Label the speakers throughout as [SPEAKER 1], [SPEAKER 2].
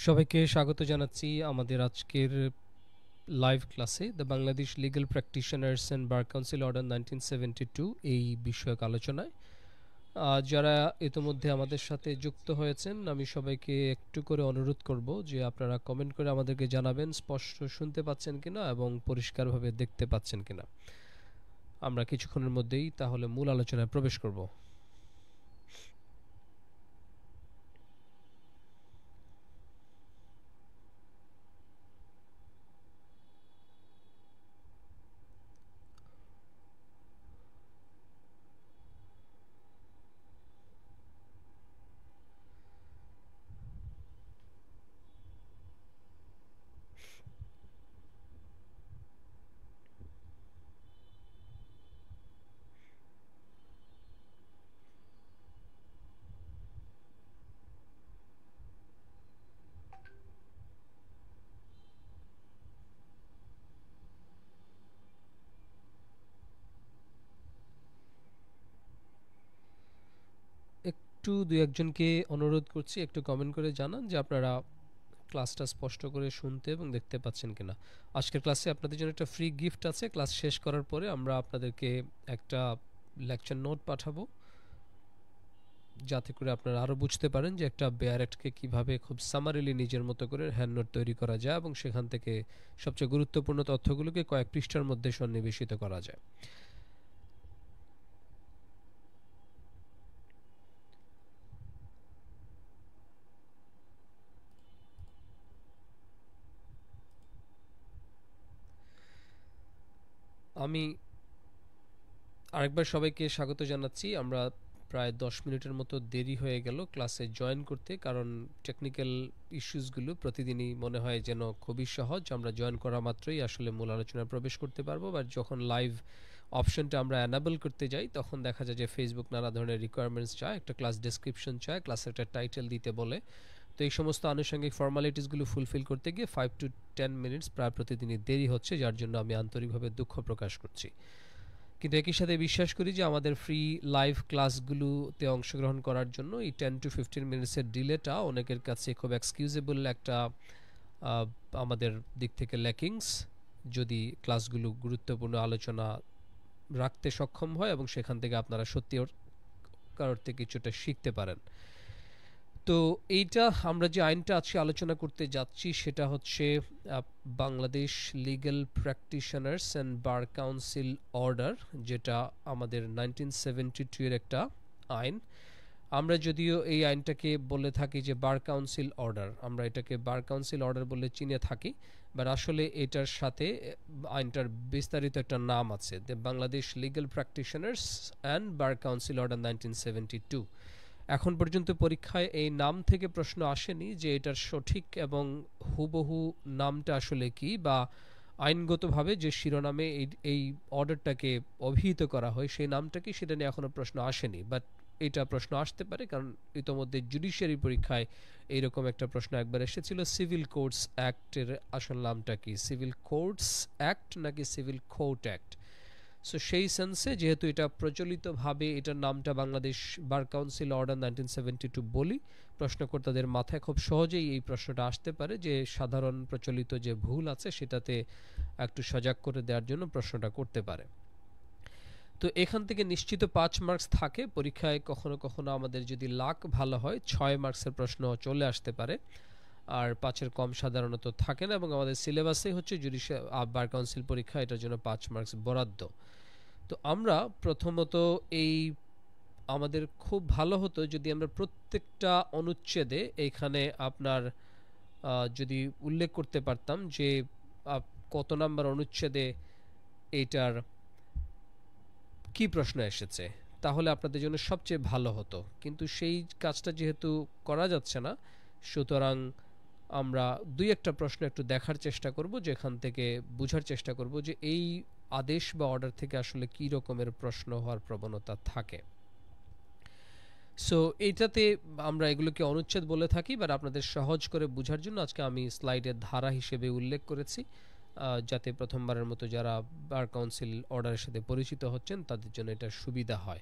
[SPEAKER 1] সবাইকে স্বাগত জানাচ্ছি আমাদের আজকের লাইভ ক্লাসে the Bangladesh legal practitioners and bar council order 1972 এই বিষয়ক আলোচনায়। যারা ইতোমধ্যে আমাদের সাথে যুক্ত হয়েছেন আমি সবাইকে একটু করে অনুরোধ করব যে আপনারা কমেন্ট করে আমাদেরকে জানাবেন স্পষ্ট শুনতে পাচ্ছেন কিনা এবং পরিষ্কারভাবে দেখতে পাচ্ছেন কিনা। আমরা কিছুক্ষণের মধ্যেই তাহলে মূল আলোচনায় প্রবেশ করব। একটু দুই একজনকে অনুরোধ করছি একটু কমেন্ট করে জানান যে আপনারা ক্লাসটা স্পষ্ট করে শুনতে এবং দেখতে পাচ্ছেন কিনা। আজকের ক্লাসে আপনাদের জন্য একটা ফ্রি গিফট আছে। ক্লাস শেষ করার পরে আমরা আপনাদেরকে একটা লেকচার নোট পাঠাবো যাতে করে আপনারা আরও বুঝতে পারেন যে একটা বেয়ার অ্যাক্টকে কীভাবে খুব সামারিলি নিজের মতো করে হ্যান্ড নোট তৈরি করা যায় এবং সেখান থেকে সবচেয়ে গুরুত্বপূর্ণ তথ্যগুলোকে কয়েক পৃষ্ঠার মধ্যে সন্নিবেশিত করা যায়। আমি আরেকবার সবাইকে স্বাগত জানাচ্ছি। আমরা প্রায় 10 মিনিটের মতো দেরি হয়ে গেল ক্লাসে জয়েন করতে, কারণ টেকনিক্যাল ইস্যুসগুলো প্রতিদিনই মনে হয় যেন খুবই সহজ, আমরা জয়েন করা মাত্রই আসলে মূল আলোচনায় প্রবেশ করতে পারবো। বাট যখন লাইভ অপশনটা আমরা অ্যানাবল করতে যাই তখন দেখা যায় যে ফেসবুক নানা ধরনের রিকোয়ারমেন্টস চায়, একটা ক্লাস ডেসক্রিপশন চায়, ক্লাসের একটা টাইটেল দিতে বলে। তো এই সমস্ত আনুষঙ্গিক ফর্মালিটিসগুলো ফুলফিল করতে গিয়ে 5 to 10 মিনিটস প্রায় প্রতিদিনই দেরি হচ্ছে, যার জন্য আমি আন্তরিকভাবে দুঃখ প্রকাশ করছি। কিন্তু একই সাথে বিশ্বাস করি যে আমাদের ফ্রি লাইভ ক্লাসগুলোতে অংশগ্রহণ করার জন্য এই 10 to 15 মিনিটসের ডিলেটা অনেকের কাছে খুব এক্সকিউজেবল একটা আমাদের দিক থেকে ল্যাকিংস, যদি ক্লাসগুলো গুরুত্বপূর্ণ আলোচনা রাখতে সক্ষম হয় এবং সেখান থেকে আপনারা সত্যি কারোর থেকে কিছুটা শিখতে পারেন। তো এইটা আমরা যে আইনটা আজকে আলোচনা করতে যাচ্ছি সেটা হচ্ছে Bangladesh legal practitioners and bar council order, যেটা আমাদের 1972 এর একটা আইন। আমরা যদিও এই আইনটাকে বলে থাকি যে বার কাউন্সিল অর্ডার, আমরা এটাকে বার কাউন্সিল অর্ডার বলে চিনে থাকি, বাট আসলে এটার সাথে আইনটার বিস্তারিত একটা নাম আছে, the Bangladesh legal practitioners and bar council order 1972। এখন পর্যন্ত পরীক্ষায় এই নাম থেকে প্রশ্ন আসেনি যে এটার সঠিক এবং হুবহু নামটা আসলে কি, বা আইনগতভাবে যে শিরোনামে এই অর্ডারটাকে অভিহিত করা হয় সেই নামটা কি, সেটা নিয়ে এখনও প্রশ্ন আসেনি। বাট এটা প্রশ্ন আসতে পারে, কারণ ইতোমধ্যে জুডিশিয়ারি পরীক্ষায় এইরকম একটা প্রশ্ন একবার এসেছিল, সিভিল কোর্টস অ্যাক্টের আসল নামটা কি, সিভিল কোর্টস অ্যাক্ট নাকি সিভিল কোর্ট অ্যাক্ট। সো সেই সেন্সে যেহেতু এটা প্রচলিতভাবে এটার নামটা বাংলাদেশ বার কাউন্সিল অর্ডার 1972 বলি, প্রশ্নকর্তাদের মাথায় খুব সহজেই এই প্রশ্নটা আসতে পারে যে সাধারণ প্রচলিত যে ভুল আছে সেটাতে একটু সজাগ করে দেওয়ার জন্য প্রশ্নটা করতে পারে। তো এখান থেকে নিশ্চিত 5 মার্কস থাকে পরীক্ষায়, কখনো কখনো আমাদের যদি লাক ভালো হয় 6 মার্কসের প্রশ্ন চলে আসতে পারে, আর 5-এর কম সাধারণত থাকে না, এবং আমাদের সিলেবাসেই হচ্ছে জুডিশিয়াল বার কাউন্সিল পরীক্ষা, এটার জন্য 5 মার্কস বরাদ্দ। তো আমরা প্রথমত এই আমাদের খুব ভালো হতো যদি আমরা প্রত্যেকটা অনুচ্ছেদে এখানে আপনার যদি উল্লেখ করতে পারতাম যে কত নাম্বার অনুচ্ছেদে এইটার কি প্রশ্ন এসেছে, তাহলে আপনাদের জন্য সবচেয়ে ভালো হতো। কিন্তু সেই কাজটা যেহেতু করা যাচ্ছে না, সুতরাং আমরা দুই একটা প্রশ্ন একটু দেখার চেষ্টা করব, যেখান থেকে বোঝার চেষ্টা করব যে এই আদেশ বা অর্ডার থেকে আসলে কী রকমের প্রশ্ন হওয়ার প্রবণতা থাকে। সো এইটাতে আমরা এগুলোকে অনুচ্ছেদ বলে থাকি, বাট আপনাদের সহজ করে বোঝার জন্য আজকে আমি স্লাইডের ধারা হিসেবে উল্লেখ করেছি, যাতে প্রথমবারের মতো যারা বার কাউন্সিল অর্ডারের সাথে পরিচিত হচ্ছেন তাদের জন্য এটা সুবিধা হয়।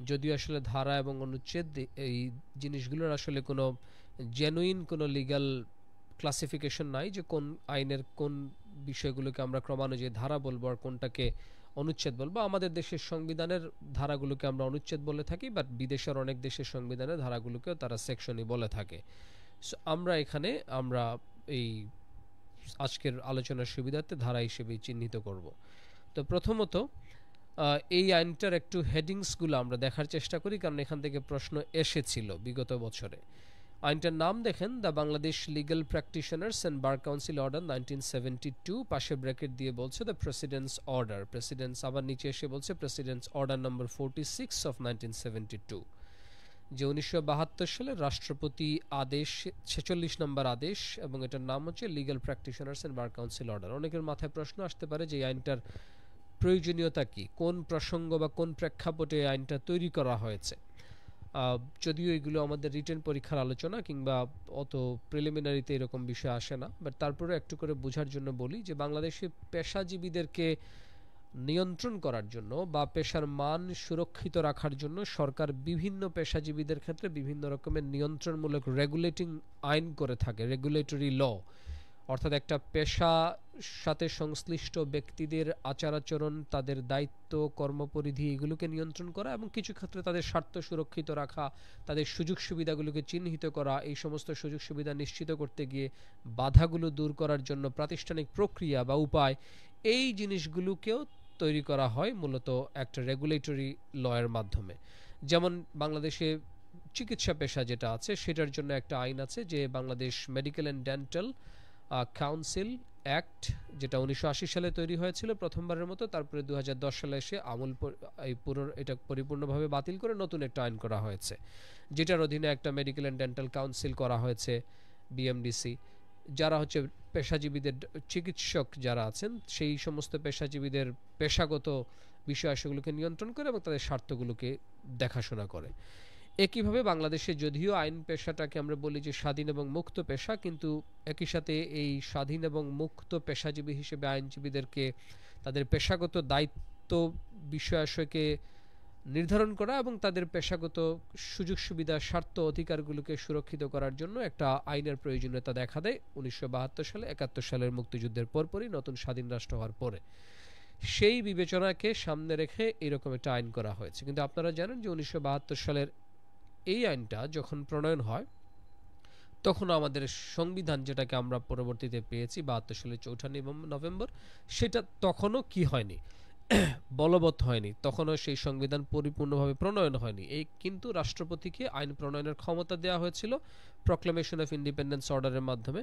[SPEAKER 1] যদিও আসলে ধারা এবং অনুচ্ছেদ এই জিনিসগুলোর আসলে কোনো জেনুইন কোনো লিগ্যাল ক্লাসিফিকেশন নাই যে কোন আইনের কোন বিষয়গুলোকে আমরা ক্রমানুযায়ী ধারা বলবো আর কোনটাকে অনুচ্ছেদ বলবো। আমাদের দেশের সংবিধানের ধারাগুলোকে আমরা অনুচ্ছেদ বলে থাকি, বাট বিদেশের অনেক দেশের সংবিধানের ধারাগুলোকেও তারা সেকশনই বলে থাকে। সো আমরা এখানে এই আজকের আলোচনার সুবিধার্থে ধারা হিসেবে চিহ্নিত করব। তো প্রথমত এই আইনটার একটু হেডিংসগুলো আমরা দেখার চেষ্টা করি, কারণ এখান থেকে প্রশ্ন এসেছিল বিগত বছরে। আইনটার নাম দেখেন, the Bangladesh legal practitioners and bar council order 1972, পাশে ব্র্যাকেট দিয়ে বলছে দ্য প্রেসিডেন্টস অর্ডার, প্রেসিডেন্টস আবার নিচে এসে বলছে প্রেসিডেন্টস অর্ডার নম্বর 46 অফ 1972, যে 1972 সালের রাষ্ট্রপতি আদেশ 46 নম্বর আদেশ, এবং এটার নাম হচ্ছে legal practitioners and bar council order. অনেকের মাথায় প্রশ্ন আসতে পারে যে এই আইনটার প্রয়োজনীয়তা কি, কোন প্রসঙ্গ বা কোন প্রেক্ষাপটে এই আইনটা তৈরি করা হয়েছে। যদিও এগুলো আমাদের রিটেন পরীক্ষার আলোচনা কিংবা অত প্রিলিমিনারিতে এরকম বিষয় আসে না, বাট তারপরে একটু করে বোঝার জন্য বলি যে বাংলাদেশে পেশাজীবীদেরকে নিয়ন্ত্রণ করার জন্য বা পেশার মান সুরক্ষিত রাখার জন্য সরকার বিভিন্ন পেশাজীবীদের ক্ষেত্রে বিভিন্ন রকমের নিয়ন্ত্রণমূলক রেগুলেটিং আইন করে থাকে, রেগুলেটরি ল। অর্থাৎ একটা পেশার সাথে সংশ্লিষ্ট ব্যক্তিদের আচার আচরণ, তাদের দায়িত্ব, কর্মপরিধি এগুলোকে নিয়ন্ত্রণ করা এবং কিছু ক্ষেত্রে তাদের স্বার্থ সুরক্ষিত রাখা, তাদের সুযোগ সুবিধাগুলোকে চিহ্নিত করা, এই সমস্ত সুযোগ সুবিধা নিশ্চিত করতে গিয়ে বাধাগুলো দূর করার জন্য প্রাতিষ্ঠানিক প্রক্রিয়া বা উপায়, এই জিনিসগুলোকেও তৈরি করা হয় মূলত একটা রেগুলেটরি লয়ের মাধ্যমে। যেমন বাংলাদেশে চিকিৎসা পেশা যেটা আছে সেটার জন্য একটা আইন আছে, যে Bangladesh medical and dental council act, যেটা 1980 সালে তৈরি হয়েছিল প্রথমবারের মতো, তারপরে 2010 সালে এসে এটা পরিপূর্ণভাবে বাতিল করে নতুন একটা আইন করা হয়েছে, যেটার অধীনে একটা মেডিকেল অ্যান্ড ডেন্টাল কাউন্সিল করা হয়েছে, বিএমডিসি, যারা হচ্ছে পেশাজীবীদের চিকিৎসক যারা আছেন সেই সমস্ত পেশাজীবীদের পেশাগত বিষয় সেগুলোকে নিয়ন্ত্রণ করে এবং তাদের স্বার্থগুলোকে দেখাশোনা করে। একইভাবে বাংলাদেশে যদিও আইন পেশাটাকে আমরা বলি যে স্বাধীন এবং মুক্ত পেশা, কিন্তু একই সাথে এই স্বাধীন এবং মুক্ত পেশাজীবী হিসেবে আইনজীবীদেরকে তাদের পেশাগত দায়িত্ব বিষয়াশয়কে নির্ধারণ করা এবং তাদের পেশাগত সুযোগ সুবিধা, স্বার্থ, অধিকারগুলোকে সুরক্ষিত করার জন্য একটা আইনের প্রয়োজনীয়তা দেখা দেয় 1972 সালে, 71 সালের মুক্তিযুদ্ধের পরপরই, নতুন স্বাধীন রাষ্ট্র হওয়ার পরে। সেই বিবেচনাকে সামনে রেখে এরকম একটা আইন করা হয়েছে। কিন্তু আপনারা জানেন যে 1972 সালের এই আইনটা যখন প্রণয়ন হয় তখন আমাদের সংবিধান, যেটাকে আমরা পরবর্তীতে পেয়েছি 72 সালের 4 নভেম্বর, সেটা তখনও কি হয়নি, বলবৎ হয়নি, তখনও সেই সংবিধান পরিপূর্ণভাবে প্রণয়ন হয়নি। এই কিন্তু রাষ্ট্রপতিকে আইন প্রণয়নের ক্ষমতা দেওয়া হয়েছিল প্রক্লেমেশন অফ ইন্ডিপেন্ডেন্স অর্ডারের মাধ্যমে।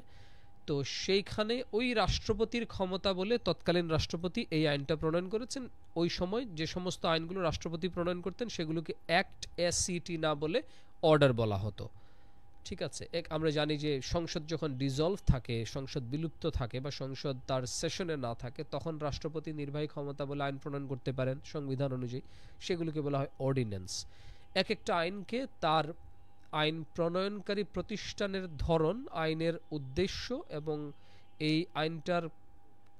[SPEAKER 1] তো সেইখানে ওই রাষ্ট্রপতির ক্ষমতা বলে তৎকালীন রাষ্ট্রপতি এই আইনটা প্রণয়ন করেছেন। ওই সময় যে সমস্ত আইনগুলো রাষ্ট্রপতি প্রণয়ন করতেন সেগুলোকে অ্যাক্ট এসসিটি না বলে অর্ডার বলা হতো। ঠিক আছে, আমরা জানি যে সংসদ যখন ডিসলভ থাকে, সংসদ বিলুপ্ত থাকে বা সংসদ তার সেশনে না থাকে, তখন রাষ্ট্রপতি নির্বাহী ক্ষমতা বলে আইন প্রণয়ন করতে পারেন সংবিধান অনুযায়ী, সেগুলোকে বলা হয় অর্ডিন্যান্স। এক একটা আইনকে তার আইন প্রণয়নকারী প্রতিষ্ঠানের ধরন, আইনের উদ্দেশ্য এবং এই আইনটার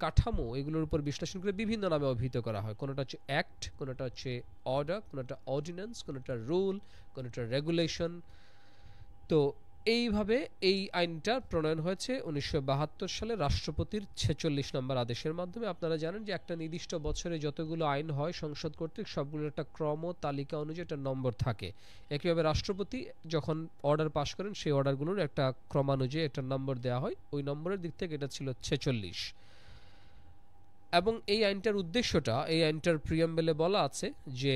[SPEAKER 1] কাঠামো, এগুলোর উপর বিশ্লেষণ করে বিভিন্ন নামে অভিহিত করা হয়। কোনোটা হচ্ছে অ্যাক্ট, কোনোটা হচ্ছে অর্ডার, কোনোটা অর্ডিন্যান্স, কোনোটা রুল, কোনোটা রেগুলেশন। তো এইভাবে এই আইনটা প্রণয়ন হয়েছে 1972 সালে রাষ্ট্রপতির 46 নম্বর আদেশের মাধ্যমে। আপনারা জানেন যে একটা নির্দিষ্ট বছরে যতগুলো আইন হয় সংসদ কর্তৃক, সবগুলোর একটা ক্রম তালিকা অনুযায়ী একটা নম্বর থাকে। একইভাবে রাষ্ট্রপতি যখন অর্ডার পাশ করেন সেই অর্ডারগুলোর একটা ক্রমানুযায়ী একটা নম্বর দেওয়া হয়, ওই নম্বরের দিক থেকে এটা ছিল 46। এবং এই আইনটার উদ্দেশ্যটা, এই আইনটার প্রিয়াম্বেলে বলা আছে যে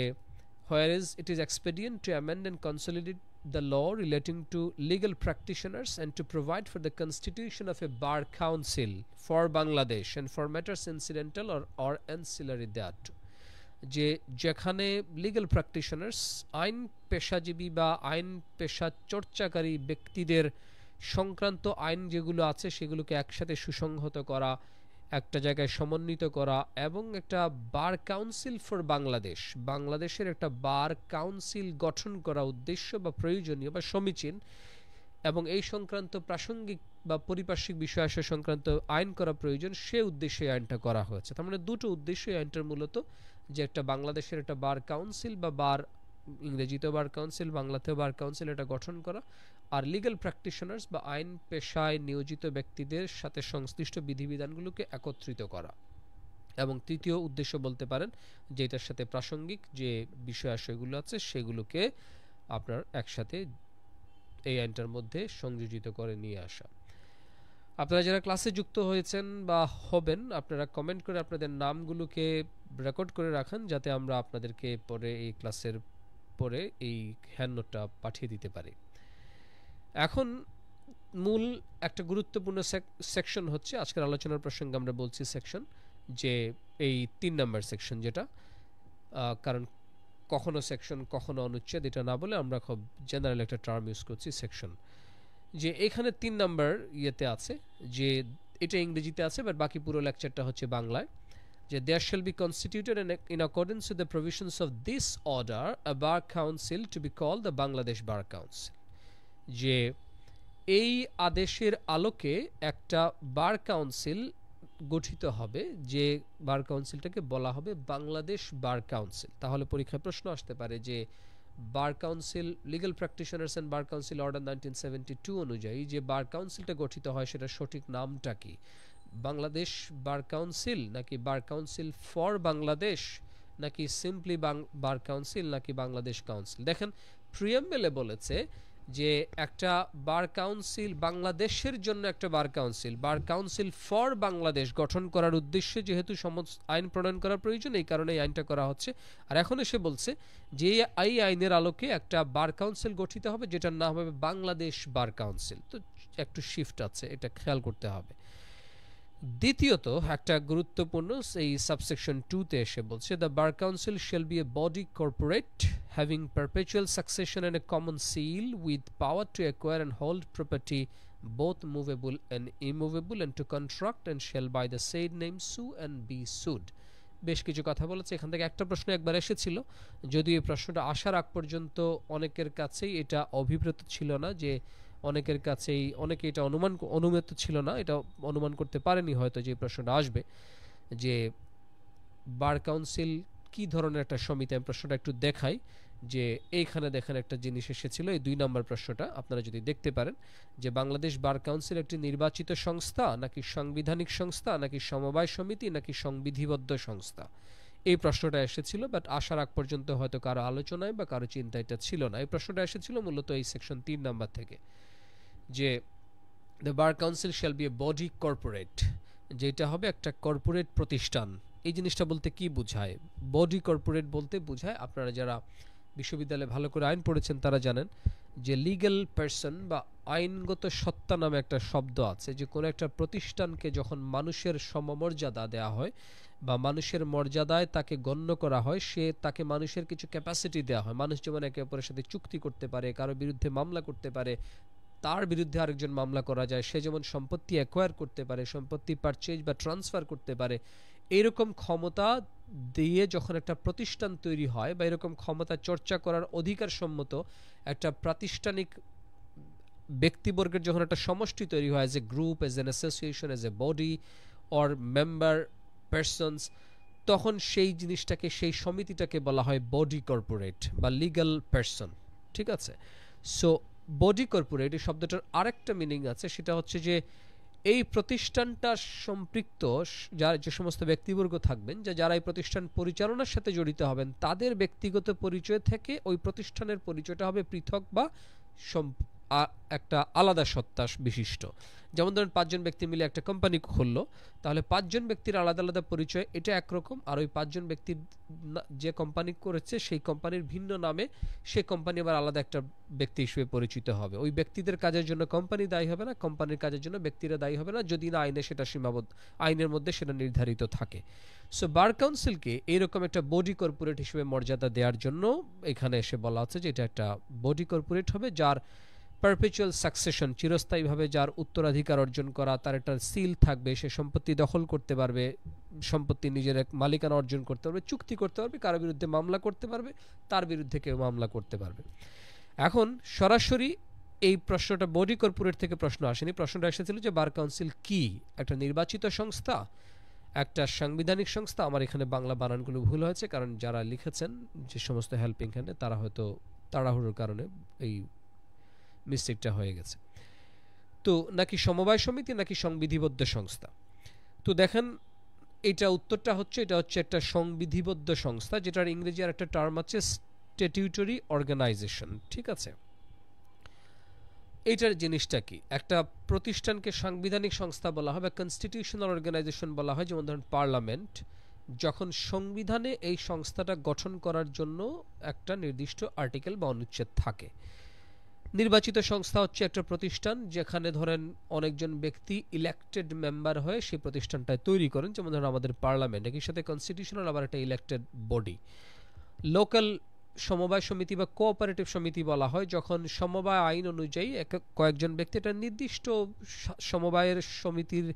[SPEAKER 1] whereas it is expedient to amend and consolidate the law relating to legal practitioners and to provide for the constitution of a bar council for Bangladesh and for matters incidental or ancillary thereto, যে যেখানে legal practitioners, আইন পেশাজীবী বা আইন পেশা চর্চাকারী ব্যক্তিদের সংক্রান্ত আইন যেগুলো আছে সেগুলোকে একসাথে সুসংহত করা, একটা জায়গায় সমন্বিত করা, এবং একটা বার কাউন্সিল ফর বাংলাদেশ, বাংলাদেশের একটা বার কাউন্সিল গঠন করা উদ্দেশ্য বা প্রয়োজনীয় বা সমীচীন, এবং এই সংক্রান্ত প্রাসঙ্গিক বা পরিপার্শ্বিক বিষয় সংক্রান্ত আইন করা প্রয়োজন, সে উদ্দেশ্যে আইনটা করা হয়েছে। তার মানে দুটো উদ্দেশ্য আইনটার মূলত, যে একটা বাংলাদেশের একটা বার কাউন্সিল বা বার, ইংরেজিতেও বার কাউন্সিল, বাংলাতেও বার কাউন্সিল, এটা গঠন করা, আর লিগ্যাল প্র্যাকটিশনার্স বা আইন পেশায় নিয়োজিত ব্যক্তিদের সাথে সংশ্লিষ্ট বিধিবিধানগুলোকে একত্রিত করা। এবং তৃতীয় উদ্দেশ্য বলতে পারেন যেটার সাথে প্রাসঙ্গিক যে বিষয়াশয়গুলো আছে সেগুলোকে আপনার একসাথে এই আইনটার মধ্যে সংযোজিত করে নিয়ে আসা। আপনারা যারা ক্লাসে যুক্ত হয়েছেন বা হবেন আপনারা কমেন্ট করে আপনাদের নামগুলোকে রেকর্ড করে রাখান যাতে আমরা আপনাদেরকে পরে এই ক্লাসের পরে এই হ্যান্ডনোটটা পাঠিয়ে দিতে পারি। এখন মূল একটা গুরুত্বপূর্ণ সেকশন হচ্ছে আজকের আলোচনার প্রসঙ্গে আমরা বলছি সেকশন যে এই ৩ নাম্বার সেকশন যেটা কারণ কখনো সেকশন কখনো অনুচ্ছেদ এটা না বলে আমরা খুব জেনারেল একটা টার্ম ইউজ করছি সেকশন। যে এখানে ৩ নাম্বার ইয়েতে আছে যে এটা ইংরেজিতে আছে বাট বাকি পুরো লেকচারটা হচ্ছে বাংলায় যে there shall be constituted in accordance with the provisions of this order a bar council to be called the Bangladesh bar council. যে এই আদেশের আলোকে একটা বার কাউন্সিল গঠিত হবে যে বার কাউন্সিলটাকে বলা হবে বাংলাদেশ বার কাউন্সিল। তাহলে পরীক্ষায় প্রশ্ন আসতে পারে যে bar council legal practitioners and bar council order 1972 অনুযায়ী যে বার কাউন্সিলটা গঠিত হয় সেটা সঠিক নামটা কি, বাংলাদেশ বার কাউন্সিল নাকি বার কাউন্সিল ফর বাংলাদেশ নাকি সিম্পলি বার কাউন্সিল নাকি বাংলাদেশ কাউন্সিল। দেখেন প্রিয়াম্বেলে বলেছে যে একটা বার কাউন্সিল বাংলাদেশের জন্য একটা বার কাউন্সিল ফর বাংলাদেশ গঠন করার উদ্দেশ্যে যেহেতু সমস্ত আইন প্রণয়ন করার প্রয়োজন এই কারণে এই আইনটা করা হচ্ছে। আর এখন এসে বলছে যে এই আইনের আলোকে একটা বার কাউন্সিল গঠিত হবে যেটার নাম হবে বাংলাদেশ বার কাউন্সিল। তো একটু শিফট আছে, এটা খেয়াল করতে হবে। দ্বিতীয়ত একটা গুরুত্বপূর্ণ এই সাবসেকশন 2-তে এসে বলছে the bar council shall be A body corporate having perpetual succession and a common seal with power to acquire and hold property both movable and immovable and to contract and shall by the said name sue and be sued। বেশ কিছু কথা বলেছে এখান থেকে। একটা প্রশ্ন একবার এসেছিল, যদিও এই প্রশ্নটা আসার আগ পর্যন্ত অনেকের কাছেই এটা অভিপ্রেত ছিল না, যে অনেকের কাছেই অনেকে এটা অনুমিত ছিল না, এটা অনুমান করতে পারেনি হয়তো যে প্রশ্নটা আসবে যে বার কাউন্সিল কি ধরনের একটা সমিতি। আমি প্রশ্নটা একটু দেখাই যে এইখানে দেখেন একটা জিনিস এসেছিল এই 2 নম্বর প্রশ্নটা আপনারা যদি দেখতে পারেন যে বাংলাদেশ বার কাউন্সিল একটি নির্বাচিত সংস্থা নাকি সাংবিধানিক সংস্থা নাকি সমবায় সমিতি নাকি সংবিধিবদ্ধ সংস্থা, এই প্রশ্নটা এসেছিল। বাট আসার আগ পর্যন্ত হয়তো কারো আলোচনায় বা কারো চিন্তা এটা ছিল না। এই প্রশ্নটা এসেছিল মূলত এই সেকশন 3 নাম্বার থেকে যে the bar council shall be A body corporate, যেটা হবে একটা কর্পোরেট প্রতিষ্ঠান। এই জিনিসটা বলতে কি বোঝায়? বডি কর্পোরেট বলতে বোঝায়, আপনারা যারা বিশ্ববিদ্যালয়ে ভালো করে আইন পড়েছেন তারা জানেন যে লিগ্যাল পারসন বা আইনগত সত্তা নামে একটা শব্দ আছে, যে কোনো একটা প্রতিষ্ঠানকে যখন মানুষের সমমর্যাদা দেওয়া হয় বা মানুষের মর্যাদায় তাকে গণ্য করা হয়, সে তাকে মানুষের কিছু ক্যাপাসিটি দেওয়া হয়। মানুষ যেমন একে অপরের সাথে চুক্তি করতে পারে, কারো বিরুদ্ধে মামলা করতে পারে, তার বিরুদ্ধে আরেকজন মামলা করা যায়, সে যেমন সম্পত্তি অ্যাকোয়ার করতে পারে, সম্পত্তি পারচেজ বা ট্রান্সফার করতে পারে, এইরকম ক্ষমতা দিয়ে যখন একটা প্রতিষ্ঠান তৈরি হয় বা এরকম ক্ষমতা চর্চা করার অধিকার সম্মত একটা প্রাতিষ্ঠানিক ব্যক্তিবর্গের যখন একটা সমষ্টি তৈরি হয়, as a group, age N association, as a body or member persons, তখন সেই জিনিসটাকে সেই সমিতিটাকে বলা হয় বডি কর্পোরেট বা লিগ্যাল পারসন। ঠিক আছে? সো বডি কর্পোরেট এই শব্দটার আরেকটা মিনিং আছে, সেটা হচ্ছে যে এই প্রতিষ্ঠানটা সম্পৃক্ত যে সমস্ত ব্যক্তিবর্গ থাকবেন, যারা এই প্রতিষ্ঠান পরিচালনার সাথে জড়িত হবেন, তাদের ব্যক্তিগত পরিচয় থেকে ওই প্রতিষ্ঠানের পরিচয়টা হবে পৃথক বা একটা আলাদা সত্তা বিশিষ্ট। যেমন ধরেন 5 জন ব্যক্তি মিলে একটা কোম্পানি খুললো, তাহলে 5 জন ব্যক্তির আলাদা আলাদা পরিচয় এটা একরকম, আর ওই 5 জন ব্যক্তির যে কোম্পানি করেছে সেই কোম্পানির ভিন্ন নামে সেই কোম্পানি আবার আলাদা একটা ব্যক্তি হিসেবে পরিচিত হবে। ওই ব্যক্তিদের কাজের জন্য কোম্পানি দায়ী হবে না, কোম্পানির কাজের জন্য ব্যক্তিরা দায়ী হবে না, যদি না আইনে সেটা সীমাবদ্ধ, আইনের মধ্যে সেটা নির্ধারিত থাকে। সো বার কাউন্সিলকে এইরকম একটা বডি কর্পোরেট হিসেবে মর্যাদা দেওয়ার জন্য এখানে এসে বলা হচ্ছে যে এটা একটা বডি কর্পোরেট হবে যার পারপেচুয়াল সাকসেশন, চিরস্থায়ীভাবে যার উত্তরাধিকার অর্জন করা, তার একটা সিল থাকবে, সে সম্পত্তি দখল করতে পারবে, সম্পত্তি নিজের এক মালিকানা অর্জন করতে পারবে, চুক্তি করতে পারবে, কারো বিরুদ্ধে মামলা করতে পারবে, তার বিরুদ্ধে কেউ মামলা করতে পারবে। এখন সরাসরি এই প্রশ্নটা বডি কর্পোরেট থেকে প্রশ্ন আসেনি, প্রশ্নটা এসেছিল যে বার কাউন্সিল কি, একটা নির্বাচিত সংস্থা, একটা সাংবিধানিক সংস্থা। আমার এখানে বাংলা বানানগুলো ভুল হয়েছে, কারণ যারা লিখেছেন যে সমস্ত হেল্পিং হ্যান্ডে তারা হয়তো তাড়াহুড়োর কারণে এই মিস্টেকটা হয়ে গেছে। তো নাকি সমবায় সমিতি নাকি সংবিধিবদ্ধ সংস্থা? তো দেখেন এটা উত্তরটা হচ্ছে এটা হচ্ছে একটা সংবিধিবদ্ধ সংস্থা, যেটার ইংরেজি আর একটা টার্ম আছে স্ট্যাটিউটরি অর্গানাইজেশন। ঠিক আছে, এইটার জিনিসটা কি, একটা প্রতিষ্ঠানকে সাংবিধানিক সংস্থা বলা হয় বা কনস্টিটিউশনাল অর্গানাইজেশন বলা হয়, যেমন ধরেন পার্লামেন্ট যখন সংবিধানে এই সংস্থাটা গঠন করার জন্য একটা নির্দিষ্ট আর্টিকেল বা অনুচ্ছেদ থাকে। নির্বাচিত সংস্থা হচ্ছে একটা প্রতিষ্ঠান যেখানে ধরেন অনেকজন ব্যক্তি ইলেক্টেড মেম্বার হয়ে সেই প্রতিষ্ঠানটায় তৈরি করেন, যেমন ধরেন আমাদের পার্লামেন্ট একই সাথে কনস্টিটিউশনাল আবার একটা ইলেক্টেড বডি। লোকাল সমবায় সমিতি বা কোঅপারেটিভ সমিতি বলা হয় যখন সমবায় আইন অনুযায়ী কয়েকজন ব্যক্তি একটা নির্দিষ্ট সমবায়ের সমিতির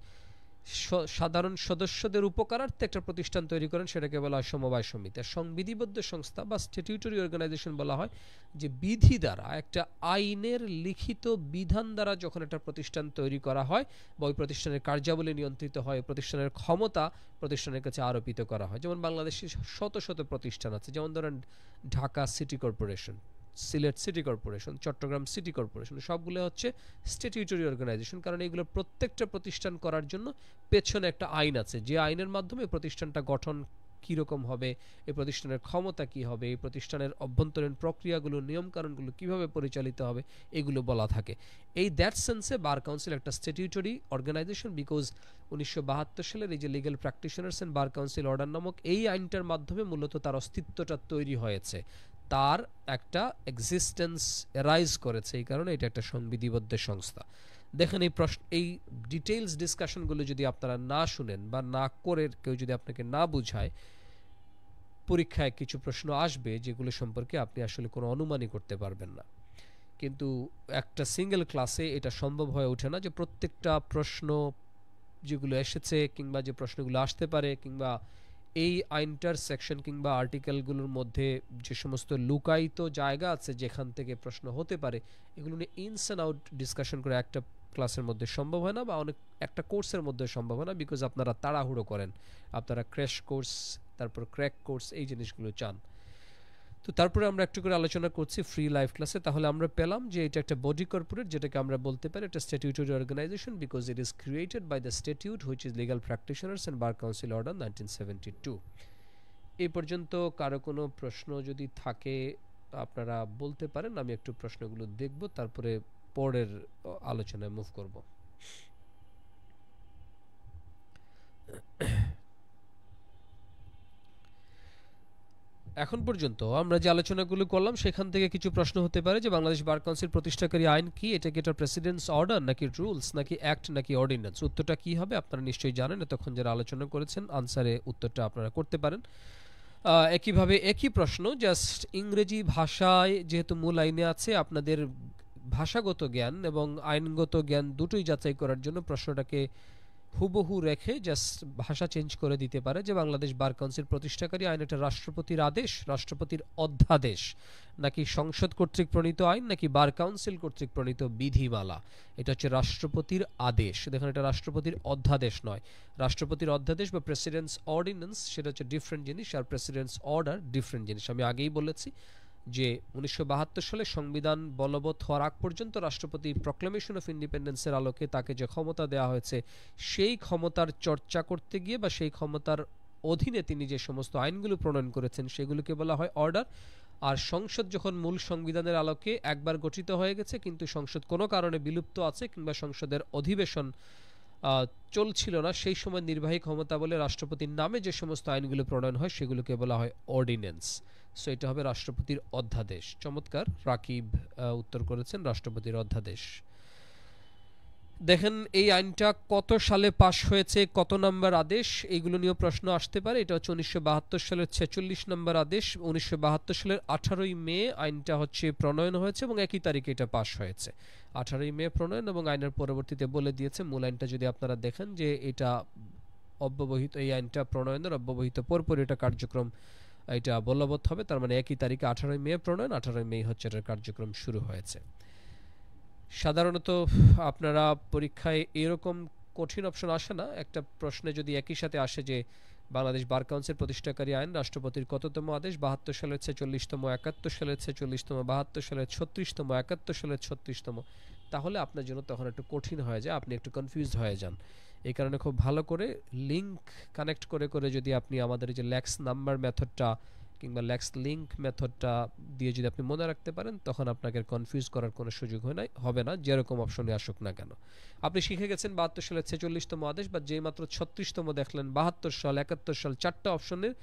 [SPEAKER 1] সাধারণ সদস্যদের উপকারার্থে একটা প্রতিষ্ঠান তৈরি করেন, সেটাকে বলা হয় সমবায় সমিতি। আর সংবিধিবদ্ধ সংস্থা বা স্ট্যাটিউটরি অর্গানাইজেশন বলা হয় যে বিধি দ্বারা একটা আইনের লিখিত বিধান দ্বারা যখন একটা প্রতিষ্ঠান তৈরি করা হয় বা ওই প্রতিষ্ঠানের কার্যাবলী নিয়ন্ত্রিত হয়, প্রতিষ্ঠানের ক্ষমতা প্রতিষ্ঠানের কাছে আরোপিত করা হয়। যেমন বাংলাদেশে শত শত প্রতিষ্ঠান আছে, যেমন ধরেন Dhaka city corporation, Sylhet city corporation, Chittagong city corporation, সবগুলো হচ্ছে স্ট্যাটিউটরি অর্গানাইজেশন, কারণ এগুলো প্রত্যেকটা প্রতিষ্ঠান করার জন্য পেছনে একটা আইন আছে, যে আইনের মাধ্যমে প্রতিষ্ঠানটা গঠন কীরকম হবে, এই প্রতিষ্ঠানের ক্ষমতা কি হবে, এই প্রতিষ্ঠানের অভ্যন্তরীণ প্রক্রিয়াগুলো নিয়মকানুনগুলো কিভাবে পরিচালিত হবে, এগুলো বলা থাকে। এই দ্যাট সেন্সে বার কাউন্সিল একটা স্ট্যাটিউটরি অর্গানাইজেশন, বিকজ 1972 সালের এই যে legal practitioners and bar council order নামক এই আইনটার মাধ্যমে মূলত তার অস্তিত্বটা তৈরি হয়েছে, তার একটা এক্সিস্টেন্স এরাইজ করেছে, এই কারণে এটা একটা সংবিধিবদ্ধ সংস্থা। দেখেন এই প্রশ্ন, এই ডিটেইলস ডিসকাশনগুলো যদি আপনারা না শুনেন বা না করে কেউ যদি আপনাকে না বুঝায়, পরীক্ষায় কিছু প্রশ্ন আসবে যেগুলো সম্পর্কে আপনি আসলে কোনো অনুমানই করতে পারবেন না। কিন্তু একটা সিঙ্গেল ক্লাসে এটা সম্ভব হয়ে ওঠে না যে প্রত্যেকটা প্রশ্ন যেগুলো এসেছে কিংবা যে প্রশ্নগুলো আসতে পারে কিংবা এই আইনটার সেকশন কিংবা আর্টিকেলগুলোর মধ্যে যে সমস্ত লুকায়িত জায়গা আছে যেখান থেকে প্রশ্ন হতে পারে, এগুলো নিয়ে ইনস অ্যান্ড আউট ডিসকাশন করে একটা ক্লাসের মধ্যে সম্ভব হয় না, বা অনেক একটা কোর্সের মধ্যে সম্ভব হয় না, বিকজ আপনারা তাড়াহুড়ো করেন, আপনারা ক্র্যাশ কোর্স তারপর ক্র্যাক কোর্স এই জিনিসগুলো চান। তো তারপরে আমরা একটু করে আলোচনা করছি ফ্রি লাইভ ক্লাসে। তাহলে আমরা পেলাম যে এটা একটা বডি কর্পোরেট, যেটাকে আমরা বলতে পারি একটা statutory organisation, because it is created by the statute which is legal practitioners and bar council order 1972। এই পর্যন্ত কারো কোনো প্রশ্ন যদি থাকে আপনারা বলতে পারেন, আমি একটু প্রশ্নগুলো দেখব, তারপরে পরের আলোচনায় মুভ করব। এখন পর্যন্ত আমরা যে আলোচনাগুলো করলাম সেখান থেকে কিছু প্রশ্ন হতে পারে যে বাংলাদেশ বার কাউন্সিল প্রতিষ্ঠাকারী আইন কি, এটা কি এটা প্রেসিডেন্টস অর্ডার নাকি রুলস নাকি অ্যাক্ট নাকি অর্ডিন্যান্স? উত্তরটা কি হবে আপনারা নিশ্চয়ই জানেন, এতক্ষণ যারা আলোচনা করেছেন আনসারে উত্তরটা আপনারা করতে পারেন। একইভাবে একই প্রশ্ন, জাস্ট ইংরেজি ভাষায় যেহেতু মূল আইনে আছে, আপনাদের ভাষাগত জ্ঞান এবং আইনগত জ্ঞান দুটোই যাচাই করার জন্য প্রশ্নটাকে হুবহু রেখে জাস্ট ভাষা চেঞ্জ করে দিতে পারে যে বাংলাদেশ বার কাউন্সিল প্রতিষ্ঠাকারী আইন এটা রাষ্ট্রপতির আদেশ, রাষ্ট্রপতির অধ্যাদেশ, নাকি সংসদ কর্তৃক প্রণীত আইন, নাকি বার কাউন্সিল কর্তৃক প্রণীত বিধিমালা? এটা হচ্ছে রাষ্ট্রপতির আদেশ। দেখুন, এটা রাষ্ট্রপতির অধ্যাদেশ নয়। রাষ্ট্রপতির অধ্যাদেশ বা প্রেসিডেন্টস অর্ডিন্যান্স সেটা হচ্ছে ডিফারেন্ট জিনিস, আর প্রেসিডেন্টস অর্ডার ডিফারেন্ট জিনিস। আমি আগেই বলেছি যে 1972 সালে সংবিধান বলবৎ হওয়ার আগ পর্যন্ত রাষ্ট্রপতি প্রক্লেমেশন অফ ইন্ডিপেন্ডেন্সের আলোকে তাকে যে ক্ষমতা দেওয়া হয়েছে, সেই ক্ষমতার চর্চা করতে গিয়ে বা সেই ক্ষমতার অধীনে তিনি যে সমস্ত আইনগুলো প্রণয়ন করেছেন সেগুলোকে বলা হয় অর্ডার। আর সংসদ যখন মূল সংবিধানের আলোকে একবার গঠিত হয়ে গেছে কিন্তু সংসদ কোনো কারণে বিলুপ্ত আছে কিংবা সংসদের অধিবেশন চলছিল না, সেই সময় নির্বাহী ক্ষমতা বলে রাষ্ট্রপতির নামে যে সমস্ত আইনগুলো প্রণয়ন হয় সেগুলোকে বলা হয় অর্ডিন্যান্স। সো এটা হবে রাষ্ট্রপতির অধ্যাদেশ। চমৎকার, রাকিব উত্তর করেছেন রাষ্ট্রপতির অধ্যাদেশ। দেখেন এই আইনটা কত সালে পাশ হয়েছে, কত নম্বর আদেশ, এইগুলো নিয়েও প্রশ্ন আসতে পারে। এটা হচ্ছে 1972 সালের 46 নম্বর আদেশ। 1972 সালের 18ই মে আইনটা হচ্ছে প্রণয়ন হয়েছে এবং একই তারিখে এটা পাশ হয়েছে। 18ই মে প্রণয়ন এবং আইনের পরবর্তীতে বলে দিয়েছে, মূল আইনটা যদি আপনারা দেখেন যে এটা অব্যবহিত, এই আইনটা প্রণয়নের অব্যবহিত পরপর এটা কার্যক্রম এটা বলবৎ হবে, তার মানে একই তারিখে 18ই মে প্রণয়ন, 18ই মে হচ্ছে এটার কার্যক্রম শুরু হয়েছে। সাধারণত আপনারা পরীক্ষায় এরকম কঠিন অপশন আসে না, একটা প্রশ্নে যদি একই সাথে আসে যে বাংলাদেশ বার কাউন্সিল প্রতিষ্ঠাকারী আইন রাষ্ট্রপতির কততম আদেশ? 72 সালের 46তম, 71 সালের 46তম, 72 সালের 36তম, 71 সালের 36তম। তাহলে আপনার জন্য তখন একটু কঠিন হয়ে যায়, আপনি একটু কনফিউজড হয়ে যান। এই কারণে খুব ভালো করে লিংক কানেক্ট করে করে যদি আপনি আমাদের যে ল্যাক্স নাম্বার মেথডটা কিংবা ল্যাক্স লিংক মেথডটা দিয়ে যদি আপনি মনে রাখতে পারেন, তখন আপনাকে কনফিউজ করার কোনো সুযোগ হবে না, যেরকম অপশনে আসুক না কেন। আপনি শিখে গেছেন 72 সালের 46তম আদেশ, বা যেই মাত্র 36তম দেখলেন, 72 সাল, 71 সাল, চারটা অপশনের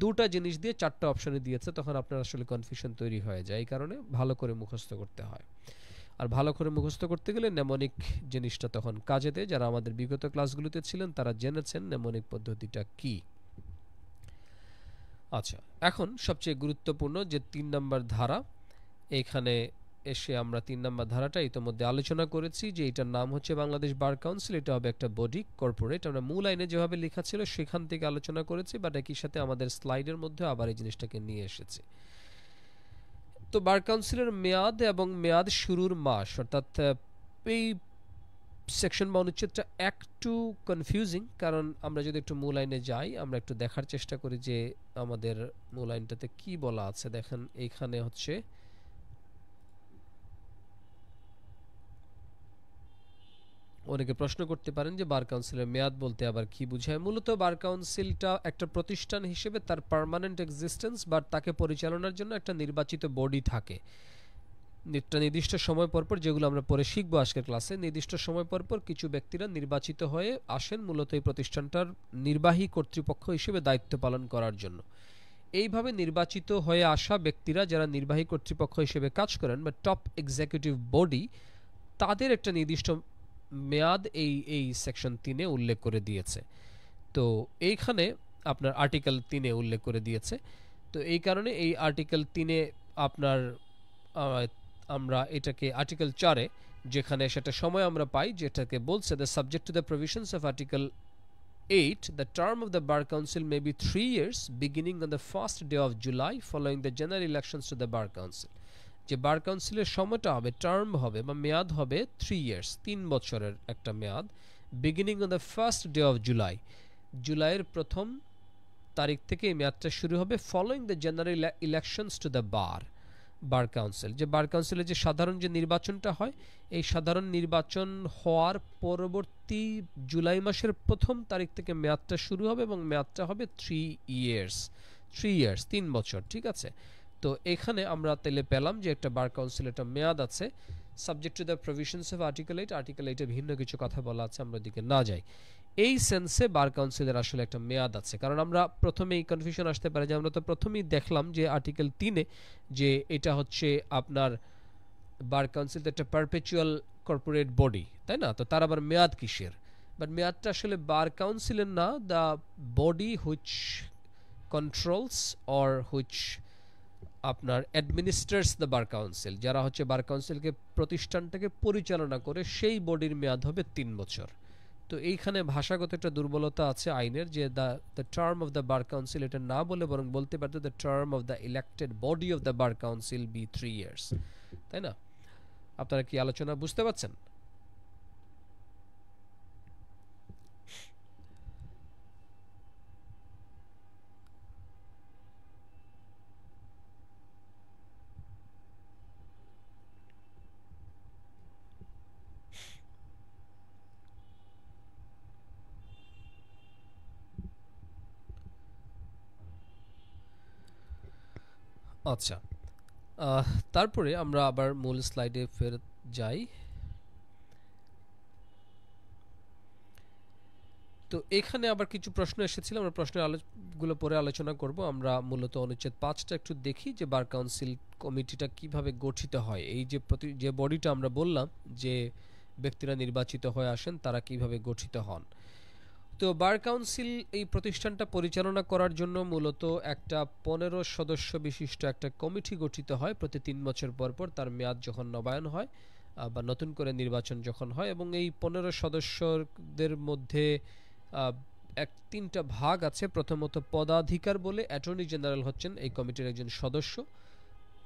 [SPEAKER 1] দুটা জিনিস দিয়ে চারটা অপশনে দিয়েছে, তখন আপনার আসলে কনফিউশন তৈরি হয়ে যায়। এই কারণে ভালো করে মুখস্থ করতে হয়। আর ভালো করে মুখস্থ করতে গেলে নেমোনিক জিনিসটা তখন কাজে দেয়। যারা আমাদের বিগত ক্লাসগুলোতে ছিলেন তারা জেনেছেন নেমোনিক পদ্ধতিটা কি। আচ্ছা, এখন সবচেয়ে গুরুত্বপূর্ণ যে 3 নাম্বার ধারা, এখানে এসে আমরা 3 নাম্বার ধারাটা ইতিমধ্যে আলোচনা করেছি যে এটার নাম হচ্ছে বাংলাদেশ বার কাউন্সিল। এটা হবে একটা বডি কর্পোরেট। আমরা মূল আইনে যেভাবে লেখা ছিল সেখান থেকে আলোচনা করেছি, বাট একই সাথে আমাদের স্লাইডের মধ্যে আবার এই জিনিসটাকে নিয়ে এসেছি। তো বার কাউন্সিলের মেয়াদ এবং মেয়াদ শুরুর মাস, অর্থাৎ এই সেকশন বা অনুচ্ছেদটা একটু কনফিউজিং, কারণ আমরা যদি একটু মূল আইনে যাই, আমরা একটু দেখার চেষ্টা করি যে আমাদের মূল আইনটাতে কি বলা আছে। দেখেন এইখানে হচ্ছে অনেকে প্রশ্ন করতে পারেন যে বার কাউন্সিলের মেয়াদ বলতে আবার কি বোঝায়। মূলত বার কাউন্সিলটা একটা প্রতিষ্ঠান হিসেবে তার পার্মানেন্ট এক্সিস্টেন্স বা তাকে পরিচালনার জন্য একটা নির্বাচিত বডি থাকে। একটা নির্দিষ্ট সময় পরপর, যেগুলো আমরা পরে শিখবো আজকের ক্লাসে, নির্দিষ্ট সময় পরপর কিছু ব্যক্তিরা নির্বাচিত হয়ে আসেন মূলত এই প্রতিষ্ঠানটার নির্বাহী কর্তৃপক্ষ হিসেবে দায়িত্ব পালন করার জন্য। এইভাবে নির্বাচিত হয়ে আসা ব্যক্তিরা যারা নির্বাহী কর্তৃপক্ষ হিসেবে কাজ করেন বা টপ এক্সিকিউটিভ বডি, তাদের একটা নির্দিষ্ট মেয়াদ এই সেকশন 3-এ উল্লেখ করে দিয়েছে। তো এইখানে আপনার আর্টিকেল 3-এ উল্লেখ করে দিয়েছে। তো এই কারণে এই আর্টিকেল 3-এ আপনার আমরা এটাকে আর্টিকেল 4-এ যেখানে সেটা সময় আমরা পাই, যেটাকে বলছে the subject to the provisions of article 8, the term of the bar council may be 3 years beginning on the first day of July following the general elections to the bar council. যে বার কাউন্সিলের সময়টা হবে, term হবে বা মেয়াদ হবে 3 years, 3 বছরের একটা মেয়াদ, beginning on the first day of July, জুলাইয়ের প্রথম তারিখ থেকে এই মেয়াদটা শুরু হবে, following the general elections to the bar council. যে বার কাউন্সিলের যে সাধারণ যে নির্বাচনটা হয়, এই সাধারণ নির্বাচন হওয়ার পরবর্তী জুলাই মাসের প্রথম তারিখ থেকে মেয়াদটা শুরু হবে এবং মেয়াদটা হবে 3 ইয়ার্স, 3 বছর। ঠিক আছে, তো এখানে আমরা তাহলে পেলাম যে একটা বার কাউন্সিল একটা মেয়াদ আছে, subject to the provisions of article 8। Article 8-এ ভিন্ন কিছু কথা বলা আছে, আমরা ওদিকে না যাই। এই সেন্সে বার কাউন্সিলের আসলে একটা মেয়াদ আছে, কারণ আমরা প্রথমেই কনফিউশন আসতে পারে যে আমরা তো প্রথমেই দেখলাম যে আর্টিকেল 3-এ যে এটা হচ্ছে আপনার বার কাউন্সিল একটা পারপেচুয়াল কর্পোরেট বডি, তাই না? তো তার আবার মেয়াদ কিসের? বাট মেয়াদটা আসলে বার কাউন্সিলের না, the body which controls or which আপনার অ্যাডমিনিস্ট্রেটস দ্য বার কাউন্সিল, যারা হচ্ছে বার কাউন্সিলকে প্রতিষ্ঠানটাকে পরিচালনা করে, সেই বডির মেয়াদ হবে 3 বছর। তো এইখানে ভাষাগত একটা দুর্বলতা আছে আইনের, যে the term of the bar council এটা না বলে বরং বলতে পারতো the term of the elected body of the bar council be 3 years, তাই না? আপনারা কি আলোচনা বুঝতে পারছেন? আচ্ছা, তারপরে আমরা আবার মূল স্লাইডে ফেরত যাই। তো এখানে আবার কিছু প্রশ্ন এসেছিল, আমরা প্রশ্নের গুলো পরে আলোচনা করব। আমরা মূলত অনুচ্ছেদ 5টা একটু দেখি যে বার কাউন্সিল কমিটিটা কিভাবে গঠিত হয়। এই যে বডিটা আমরা বললাম যে ব্যক্তিরা নির্বাচিত হয়ে আসেন, তারা কিভাবে গঠিত হন। তো বার কাউন্সিল এই প্রতিষ্ঠানটা পরিচালনা করার জন্য মূলত একটা 15 সদস্য বিশিষ্ট একটা কমিটি গঠিত হয় প্রতি 3 বছর পর পর, তার মেয়াদ যখন নবায়ন হয় বা নতুন করে নির্বাচন যখন হয়। এবং এই 15 সদস্যদের মধ্যে 3টা ভাগ আছে। প্রথমত পদাধিকার বলে, অ্যাটর্নি জেনারেল হচ্ছেন এই কমিটির একজন সদস্য।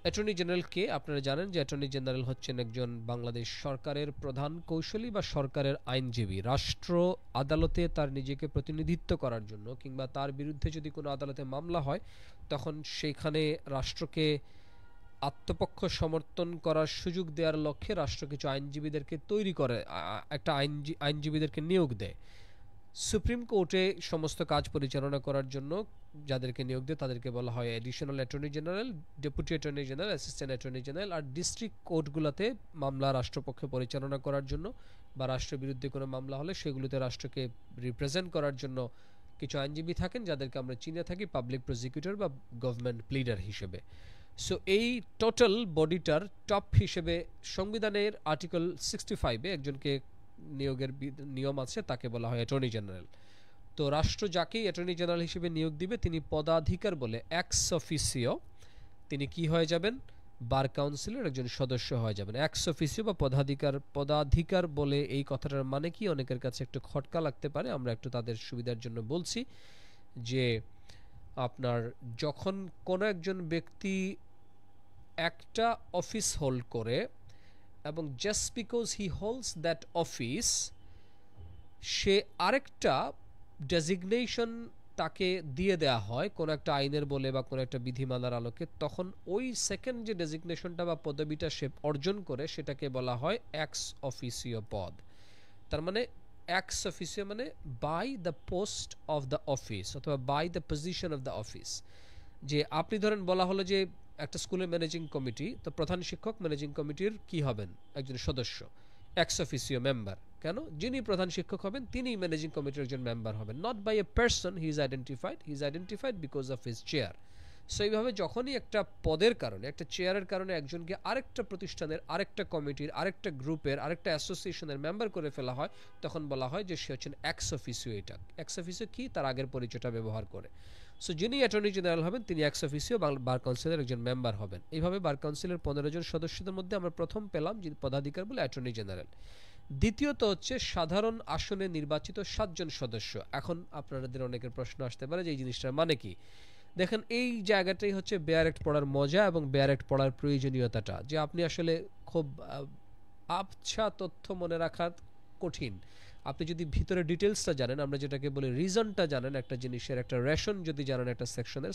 [SPEAKER 1] অ্যাটর্নি জেনারেল কে? আপনারা জানেন যে অ্যাটর্নি জেনারেল হচ্ছেন একজন বাংলাদেশ সরকারের প্রধান কৌশলী বা সরকারের আইনজীবী। রাষ্ট্র আদালতে তার নিজেকে প্রতিনিধিত্ব করার জন্য কিংবা তার বিরুদ্ধে যদি কোনো আদালতে মামলা হয় তখন সেইখানে রাষ্ট্রকে আত্মপক্ষ সমর্থন করার সুযোগ দেওয়ার লক্ষ্যে রাষ্ট্র কিছু আইনজীবীদেরকে তৈরি করে, একটা আইনজীবীদেরকে নিয়োগ দেয়। সুপ্রিম কোর্টে সমস্ত কাজ পরিচালনা করার জন্য যাদেরকে নিয়োগ দেয় তাদেরকে বলা হয় additional attorney general, deputy attorney general, assistant attorney general. আর ডিস্ট্রিক্ট কোর্টগুলোতে মামলা রাষ্ট্রপক্ষে পরিচালনা করার জন্য বা রাষ্ট্রের বিরুদ্ধে কোনো মামলা হলে সেগুলোতে রাষ্ট্রকে রিপ্রেজেন্ট করার জন্য কিছু আইনজীবী থাকেন যাদেরকে আমরা চিনে থাকি পাবলিক প্রসিকিউটর বা গভর্নমেন্ট প্লিডার হিসেবে। সো এই টোটাল বডিটার টপ হিসেবে সংবিধানের আর্টিকেল 65-এ একজনকে নিয়োগের নিয়ম আছে, তাকে বলা হয় অ্যাটর্নি জেনারেল। তো রাষ্ট্র যাকেই অ্যাটর্নি জেনারেল হিসেবে নিয়োগ দিবে তিনি পদাধিকার বলে এক্স অফিসিও তিনি কি হয়ে যাবেন? বার কাউন্সিলের একজন সদস্য হয়ে যাবেন। এক্স অফিসিও বা পদাধিকার বলে এই কথাটার মানে কি অনেকের কাছে একটু খটকা লাগতে পারে, আমরা একটু তাদের সুবিধার জন্য বলছি যে আপনার যখন কোনো একজন ব্যক্তি একটা অফিস হোল্ড করে এবং just because he holds that office সে আরেকটা ডেজিগনেশন তাকে দিয়ে দেয়া হয় কোনো একটা আইনের বলে বা কোনো একটা বিধিমালার আলোকে, তখন ওই সেকেন্ড যে ডেজিগনেশনটা বা পদবিটা সে অর্জন করে সেটাকে বলা হয় এক্স অফিসিও পদ। তার মানে এক্স অফিসিও মানে by the post of the office অথবা by the position of the office. যে আপনি ধরেন বলা হলো যে একটা স্কুলের ম্যানেজিং কমিটি, তো প্রধান শিক্ষক ম্যানেজিং কমিটির কি হবেন? একজন সদস্য, এক্স অফিসিও মেম্বার। কেন? যিনি প্রধান শিক্ষক হবেন তিনি ম্যানেজিং কমিটির একজন মেম্বার হবেন। Not by a person he is identified because of his chair. So এইভাবে যখনই একটা পদের কারণে, একটা চেয়ারের কারণে একজনকে আরেকটা প্রতিষ্ঠানের, আরেকটা কমিটির, আরেকটা গ্রুপের, আরেকটা অ্যাসোসিয়েশনের মেম্বার করে ফেলা হয় তখন বলা হয় যে সে হচ্ছেন এক্স অফিসিও। এটা এক্স অফিসিও কি? তার আগের পরিচয়টা ব্যবহার করে। সো যিনি অ্যাটর্নি জেনারেল হবেন তিনি এক্স অফিসিও বার কাউন্সিলের একজন মেম্বার হবেন। এইভাবে বার কাউন্সিলের 15 জন সদস্যদের মধ্যে আমরা প্রথম পেলাম যিনি পদাধিকার বলে অ্যাটর্নি জেনারেল। দ্বিতীয়ত হচ্ছে সাধারণ আসনে নির্বাচিত 7 জন সদস্য। এখন আপনাদের অনেকের প্রশ্ন আসতে পারে যে এই জিনিসটার মানে কি? দেখেন এই জায়গাটাই হচ্ছে বেয়ার অ্যাক্ট পড়ার মজা এবং বেয়ার অ্যাক্ট পড়ার প্রয়োজনীয়তাটা, যে আপনি আসলে খুব আবছা তথ্য মনে রাখা কঠিন। আপনি যদি ভিতরে ডিটেলসটা জানেন, আমরা যেটাকে বলি রিজনটা জানেন একটা জিনিসের, একটা রেশন যদি জানেন একটা সেকশনের,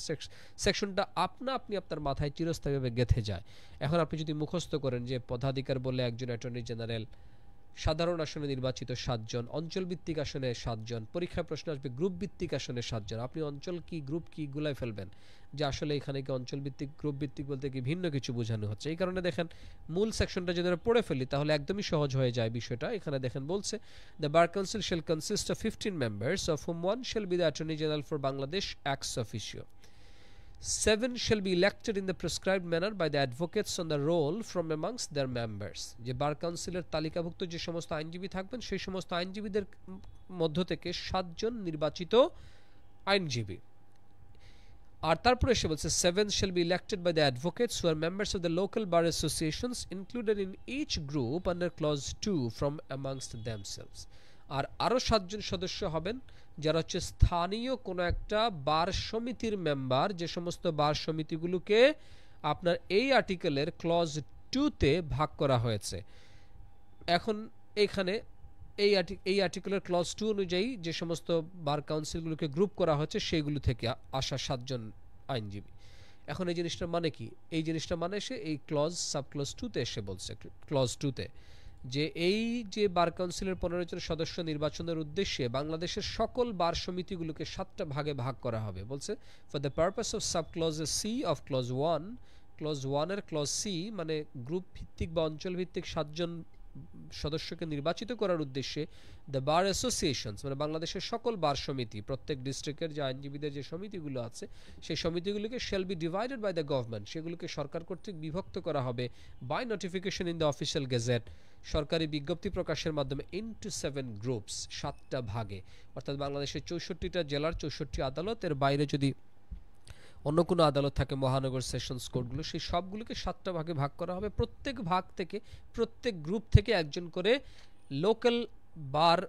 [SPEAKER 1] সেকশনটা আপনি আপনার মাথায় চিরস্থায়ীভাবে গেঁথে যায়। এখন আপনি যদি মুখস্থ করেন যে পদাধিকার বলে একজন অ্যাটর্নি জেনারেল, সাধারণ আসনে নির্বাচিত 7 জন, অঞ্চল ভিত্তিক আসনে 7 জন, পরীক্ষায় প্রশ্ন আসবে গ্রুপ ভিত্তিক আসনে 7 জন, আপনি অঞ্চল কি গ্রুপ কি গুলাই ফেলবেন যে আসলে এখানে কি অঞ্চল ভিত্তিক গ্রুপ ভিত্তিক বলতে কি ভিন্ন কিছু বোঝানো হচ্ছে। এই কারণে দেখেন মূল সেকশনটা যদি আমরা পড়ে ফেলি তাহলে একদমই সহজ হয়ে যায় বিষয়টা। এখানে দেখেন বলছে the bar council shall consist of 15 members of hmm 1 shall be the attorney general for Bangladesh x officio. 7 shall be elected in the prescribed manner by the advocates on the roll from amongst their members। যে বার কাউন্সিলের তালিকাভুক্ত যে সমস্ত আইনজীবী থাকবেন সেই সমস্ত আইনজীবীদের মধ্য থেকে 7 জন নির্বাচিত আইনজীবী। আর তারপরে এসে বলছে 7 shall be elected by the advocates who are members of the local bar associations included in each group under clause 2 from amongst themselves। আর আরো 7 জন সদস্য হবেন যারা হচ্ছে স্থানীয় কোনো একটা বার সমিতির মেম্বার, যে সমস্ত বার সমিতিগুলোকে আপনার এই আর্টিকেলের ক্লজ 2-তে ভাগ করা হয়েছে। এখন এখানে এই আর্টিকেলের ক্লজ 2 অনুযায়ী যে সমস্ত বার কাউন্সিলগুলোকে গ্রুপ করা হচ্ছে সেইগুলো থেকে আসা 7 জন আইনজীবী। এখন এই জিনিসটার মানে কি? এই জিনিসটা মানে সে এই ক্লজ সাব ক্লজ 2-তে এসে বলছে, ক্লজ 2-তে যে এই যে বার কাউন্সিলের 15 জন সদস্য নির্বাচনের উদ্দেশ্যে বাংলাদেশের সকল বার সমিতিগুলোকে 7টা ভাগে ভাগ করা হবে। বলছে for the purpose of sub clause C of clause 1, clause 1 এর ক্লজ সি মানে গ্রুপ ভিত্তিক বা অঞ্চল ভিত্তিক 7 জন সদস্যকে নির্বাচিত করার উদ্দেশ্যে দ্য বার অ্যাসোসিয়েশনস মানে বাংলাদেশের সকল বার সমিতি, প্রত্যেক ডিস্ট্রিক্টের যে আইনজীবীদের যে সমিতিগুলো আছে সেই সমিতিগুলোকে shall be divided by the government, সেগুলোকে সরকার কর্তৃক বিভক্ত করা হবে by notification in the official gazette, সরকারি বিজ্ঞপ্তি প্রকাশের মাধ্যমে ইনটু 7 গ্রুপস, 7টা ভাগে। অর্থাৎ বাংলাদেশের 64টা জেলার 64 আদালত, এর বাইরে যদি অন্য কোনো আদালত থাকে মহানগর সেশনস কোর্টগুলো, সেই সবগুলোকে 7টা ভাগে ভাগ করা হবে। প্রত্যেক ভাগ থেকে প্রত্যেক গ্রুপ থেকে একজন করে লোকাল বার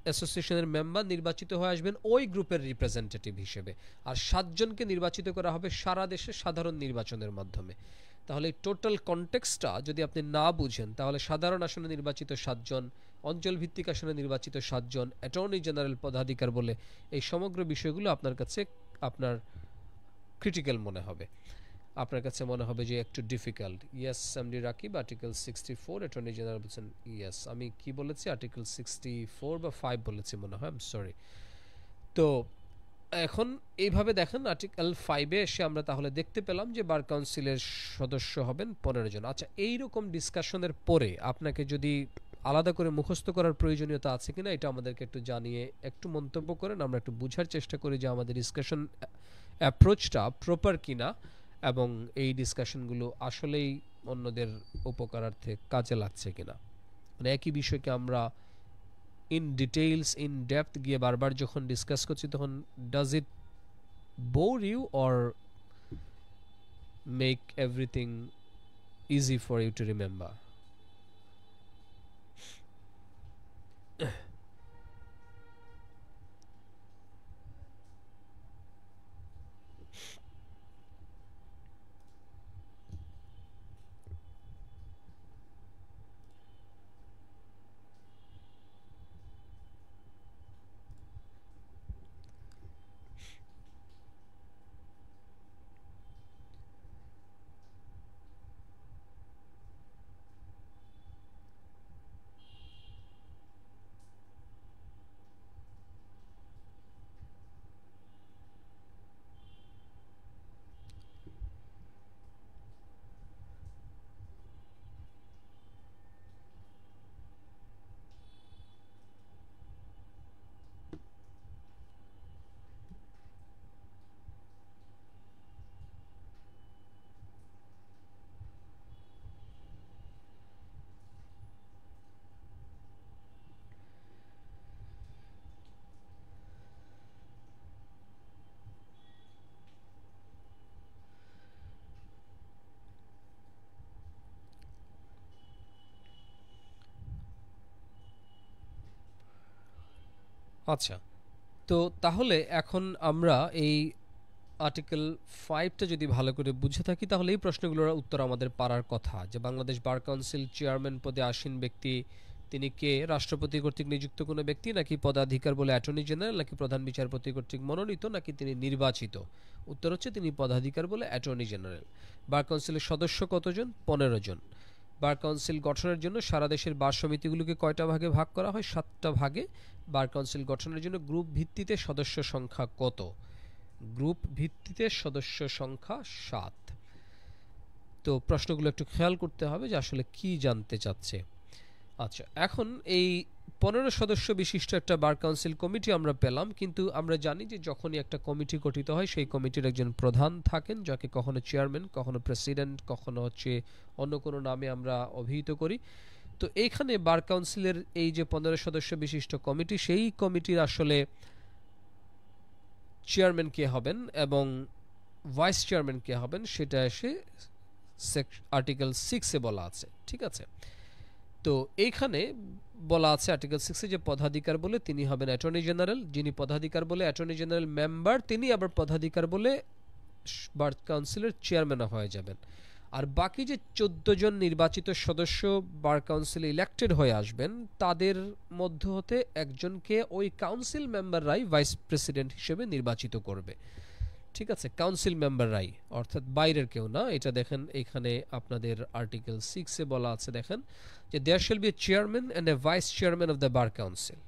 [SPEAKER 1] অ্যাসোসিয়েশনের মেম্বার নির্বাচিত হয়ে আসবেন ওই গ্রুপের রিপ্রেজেন্টেটিভ হিসেবে। আর 7 জনকে নির্বাচিত করা হবে সারা দেশে সাধারণ নির্বাচনের মাধ্যমে। তাহলে টোটাল কনটেক্সটটা যদি আপনি না বুঝেন, তাহলে সাধারণ আসনে নির্বাচিত 7 জন, অঞ্চল ভিত্তিক আসনে নির্বাচিত 7 জন, অ্যাটর্নি জেনারেল পদাধিকার বলে এই সমগ্র বিষয়গুলো আপনার কাছে আপনার ক্রিটিক্যাল মনে হবে, আপনার কাছে মনে হবে যে একটু difficult. Yes MD Rakib, article 64 attorney general বলছেন। ইয়েস, আমি কি বলেছি, আর্টিকেল 64 বা 5 বলেছি মনে হয়, সরি। তো এখন এইভাবে দেখেন, আর্টিকেল 5-এ এসে আমরা তাহলে দেখতে পেলাম যে বার কাউন্সিলের সদস্য হবেন 15 জন। আচ্ছা, এইরকম ডিসকাশনের পরে আপনাকে যদি আলাদা করে মুখস্থ করার প্রয়োজনীয়তা আছে কিনা এটা আমাদেরকে একটু জানিয়ে একটু মন্তব্য করেন, আমরা একটু বোঝার চেষ্টা করি যে আমাদের ডিসকাশন অ্যাপ্রোচটা প্রপার কিনা এবং এই ডিসকাশনগুলো আসলেই অন্যদের উপকারার্থে কাজে লাগছে কিনা। মানে একই বিষয়কে আমরা ইন ডিটেইলস, ইন ডেপথ গিয়ে বারবার যখন ডিসকাস করছি তখন does it bore you or make everything easy for you to remember? আচ্ছা, তো তাহলে এখন আমরা এই আর্টিকেল 5টা যদি ভালো করে বুঝে থাকি তাহলে এই প্রশ্নগুলোর উত্তর আমাদের পারার কথা, যে বাংলাদেশ বার কাউন্সিল চেয়ারম্যান পদে আসীন ব্যক্তি তিনি কে? রাষ্ট্রপতি কর্তৃক নিযুক্ত কোনো ব্যক্তি, নাকি পদাধিকার বলে অ্যাটর্নি জেনারেল, নাকি প্রধান বিচারপতি কর্তৃক মনোনীত, নাকি তিনি নির্বাচিত? উত্তর হচ্ছে তিনি পদাধিকার বলে অ্যাটর্নি জেনারেল। বার কাউন্সিলের সদস্য কতজন? 15 জন। বার কাউন্সিল গঠনের জন্য সারা দেশের বার সমিতিগুলোকে কয়টা ভাগে ভাগ করা হয়? 7টা ভাগে। বার কাউন্সিল গঠনের জন্য গ্রুপ ভিত্তিতে সদস্য সংখ্যা কত? গ্রুপ ভিত্তিতে সদস্য সংখ্যা 7। তো প্রশ্নগুলো একটু খেয়াল করতে হবে যে আসলে কি জানতে চাচ্ছে। আচ্ছা, এখন এই 15 সদস্য বিশিষ্ট একটা বার কাউন্সিল কমিটি আমরা পেলাম, কিন্তু আমরা জানি যে যখনই একটা কমিটি গঠিত হয় সেই কমিটির একজন প্রধান থাকেন, যাকে কখনো চেয়ারম্যান, কখনো প্রেসিডেন্ট, কখনো হচ্ছে অন্য কোনো নামে আমরা অভিহিত করি। তো এইখানে বার কাউন্সিলের এই যে 15 সদস্য বিশিষ্ট কমিটি, সেই কমিটির আসলে চেয়ারম্যান কে হবেন এবং ভাইস চেয়ারম্যান কে হবেন সেটা এসে আর্টিকেল 6-এ বলা আছে। ঠিক আছে, তো এইখানে বলা আছে আর্টিকেল 6-এ যে পদাধিকার বলে তিনি হবেন অ্যাটর্নি জেনারেল, যিনি পদাধিকার বলে অ্যাটর্নি জেনারেল মেম্বার তিনি আবার পদাধিকার বলে বার কাউন্সিলের চেয়ারম্যান হয়ে যাবেন। আর বাকি যে 14 জন নির্বাচিত সদস্য বার কাউন্সিলে ইলেক্টেড হয়ে আসবেন তাদের মধ্য হতে একজনকে ওই কাউন্সিল মেম্বাররাই ভাইস প্রেসিডেন্ট হিসেবে নির্বাচিত করবে। ঠিক আছে, কাউন্সিল মেম্বাররাই, অর্থাৎ বাইরের কেউ না। এটা দেখেন এখানে আপনাদের আর্টিকেল 6-এ বলা আছে, দেখেন যে there shall be a chairman and a vice chairman of the bar council,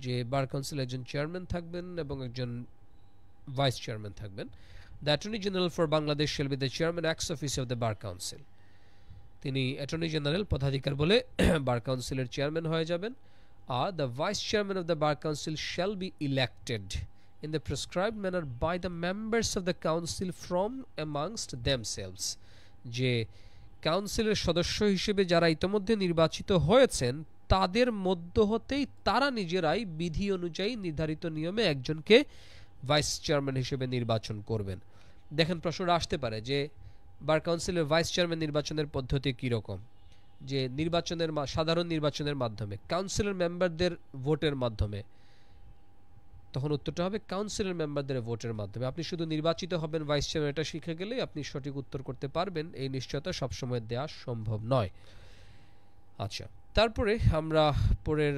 [SPEAKER 1] যে বার কাউন্সিলে একজন চেয়ারম্যান থাকবেন এবং একজন ভাইস চেয়ারম্যান থাকবেন। The attorney general for Bangladesh shall be the chairman ex office of the bar council, তিনি attorney general পদাধিকার বলে বার কাউন্সিলের চেয়ারম্যান হয়ে যাবেন। আর the vice chairman of the bar council shall be elected in the prescribed manner by the members of the council from amongst themselves, যে কাউন্সিলের সদস্য হিসেবে যারা ইতোমধ্যে নির্বাচিত হয়েছেন তাদের মধ্য হতেই তারা নিজেরাই বিধি অনুযায়ী নির্ধারিত নিয়মে একজনকে ভাইস চেয়ারম্যান হিসেবে নির্বাচন করবেন। দেখেন প্রশ্নটা আসতে পারে যে বার কাউন্সিলের ভাইস চেয়ারম্যান নির্বাচনের পদ্ধতি কী রকম, যে নির্বাচনের সাধারণ নির্বাচনের মাধ্যমে, কাউন্সিলের মেম্বারদের ভোটের মাধ্যমে। তখন উত্তরটা হবে কাউন্সিলের মেম্বারদের ভোটের মাধ্যমে। আপনি শুধু নির্বাচিত হবেন ভাইস চেয়ারম্যান এটা শিখে গেলেই আপনি সঠিক উত্তর করতে পারবেন, এই নিশ্চয়তা সবসময় দেওয়া সম্ভব নয়। আচ্ছা, তারপরে আমরা পরের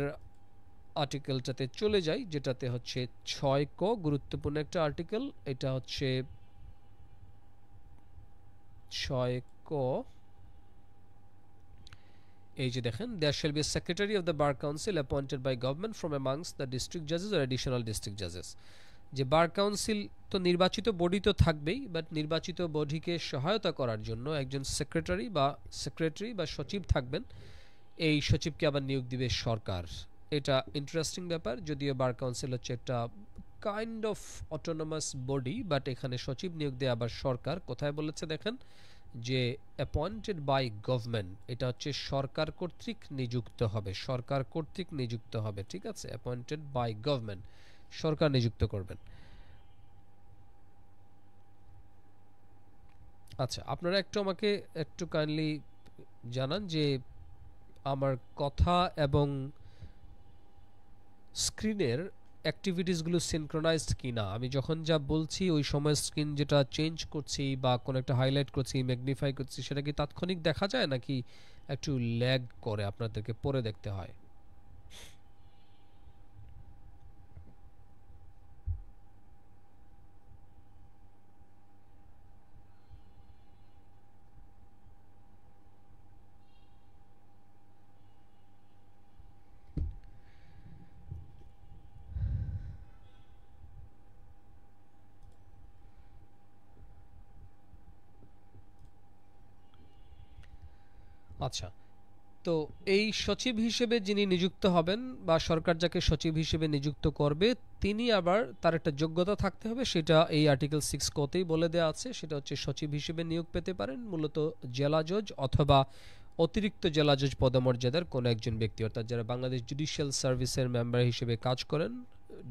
[SPEAKER 1] আর্টিকেলটাতে চলে যাই, যেটাতে হচ্ছে 6 ক, গুরুত্বপূর্ণ একটা আর্টিকেল। এটা হচ্ছে 6 ক। এই যে দেখেন, দেয়ার shall be a secretary of the bar council appointed by government from amongst the district জাজেস or additional district জাজেস। যে বার কাউন্সিল তো নির্বাচিত বডি তো থাকবেই, বাট নির্বাচিত বডিকে সহায়তা করার জন্য একজন সেক্রেটারি বা সচিব থাকবেন। এই সচিবকে আবার নিয়োগ দিবে সরকার। এটা ইন্টারেস্টিং ব্যাপার, যদিও বার কাউন্সিল হচ্ছে একটা kind of autonomous body, but এখানে সচিব নিয়োগ দেয় আবার সরকার। কোথায় বলেছে দেখেন, যে অ্যাপয়েন্টেড বাই গভর্নমেন্ট, এটা হচ্ছে সরকার কর্তৃক নিযুক্ত হবে, সরকার কর্তৃক নিযুক্ত হবে, ঠিক আছে? অ্যাপয়েন্টেড বাই গভর্নমেন্ট, সরকার নিযুক্ত করবেন। আচ্ছা, আপনারা একটু আমাকে একটু কাইন্ডলি জানান যে আমার কথা এবং স্ক্রিনের অ্যাক্টিভিটিসগুলো সিনক্রোনাইজড কিনা। আমি যখন যা বলছি ওই সময় স্ক্রিন যেটা চেঞ্জ করছি বা কোনো একটা হাইলাইট করছি, ম্যাগনিফাই করছি, সেটা কি তাৎক্ষণিক দেখা যায় নাকি একটু ল্যাগ করে আপনাদেরকে পরে দেখতে হয়? আচ্ছা, তো এই সচিব হিসেবে যিনি নিযুক্ত হবেন বা সরকার যাকে সচিব হিসেবে নিযুক্ত করবে, তিনি আবার তার একটা যোগ্যতা থাকতে হবে, সেটা এই আর্টিকেল 6 কতেই বলে দেওয়া আছে। সেটা হচ্ছে সচিব হিসেবে নিয়োগ পেতে পারেন মূলত জেলা জজ অথবা অতিরিক্ত জেলা জজ পদমর্যাদার কোনো একজন ব্যক্তি, অর্থাৎ যারা বাংলাদেশ জুডিশিয়াল সার্ভিসের মেম্বার হিসেবে কাজ করেন,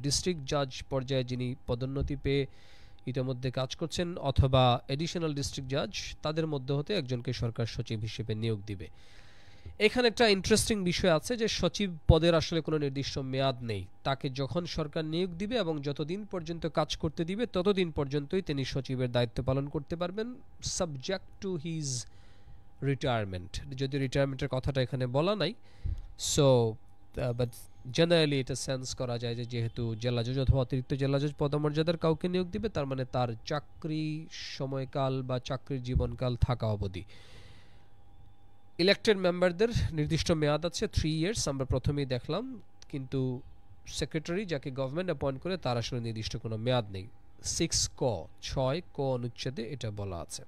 [SPEAKER 1] ডিস্ট্রিক্ট জাজ পর্যায়ে যিনি পদোন্নতি পেয়ে ইতিমধ্যে কাজ করছেন, অথবা এডিশনাল ডিস্ট্রিক্ট জাজ, তাদের মধ্যে হতে একজনকে সরকার সচিব হিসেবে নিয়োগ দিবে। এখানে একটা ইন্টারেস্টিং বিষয় আছে যে সচিব পদের আসলে কোনো নির্দিষ্ট মেয়াদ নেই। তাকে যখন সরকার নিয়োগ দিবে এবং যতদিন পর্যন্ত কাজ করতে দিবে ততদিন পর্যন্তই তিনি সচিবের দায়িত্ব পালন করতে পারবেন, সাবজেক্ট টু হিজ রিটায়ারমেন্ট। যদি রিটায়ারমেন্টের কথাটা এখানে বলা নাই, সো বাট জেনারেলি এটা সেন্স করা যায় যে যেহেতু জেলা জজ অথবা অতিরিক্ত জেলা জজ পদমর্যাদার কাউকে নিয়োগ দিবে, তার মানে তার চাকরি সময়কাল বা চাকরির জীবনকাল থাকা অবধি। ইলেক্টেড মেম্বারদের নির্দিষ্ট মেয়াদ আছে 3 ইয়ার্স, আমরা প্রথমেই দেখলাম, কিন্তু সেক্রেটারি যাকে গভর্নমেন্ট অ্যাপয়েন্ট করে তার আসলে নির্দিষ্ট কোনো মেয়াদ নেই। 6 ক অনুচ্ছেদে এটা বলা আছে।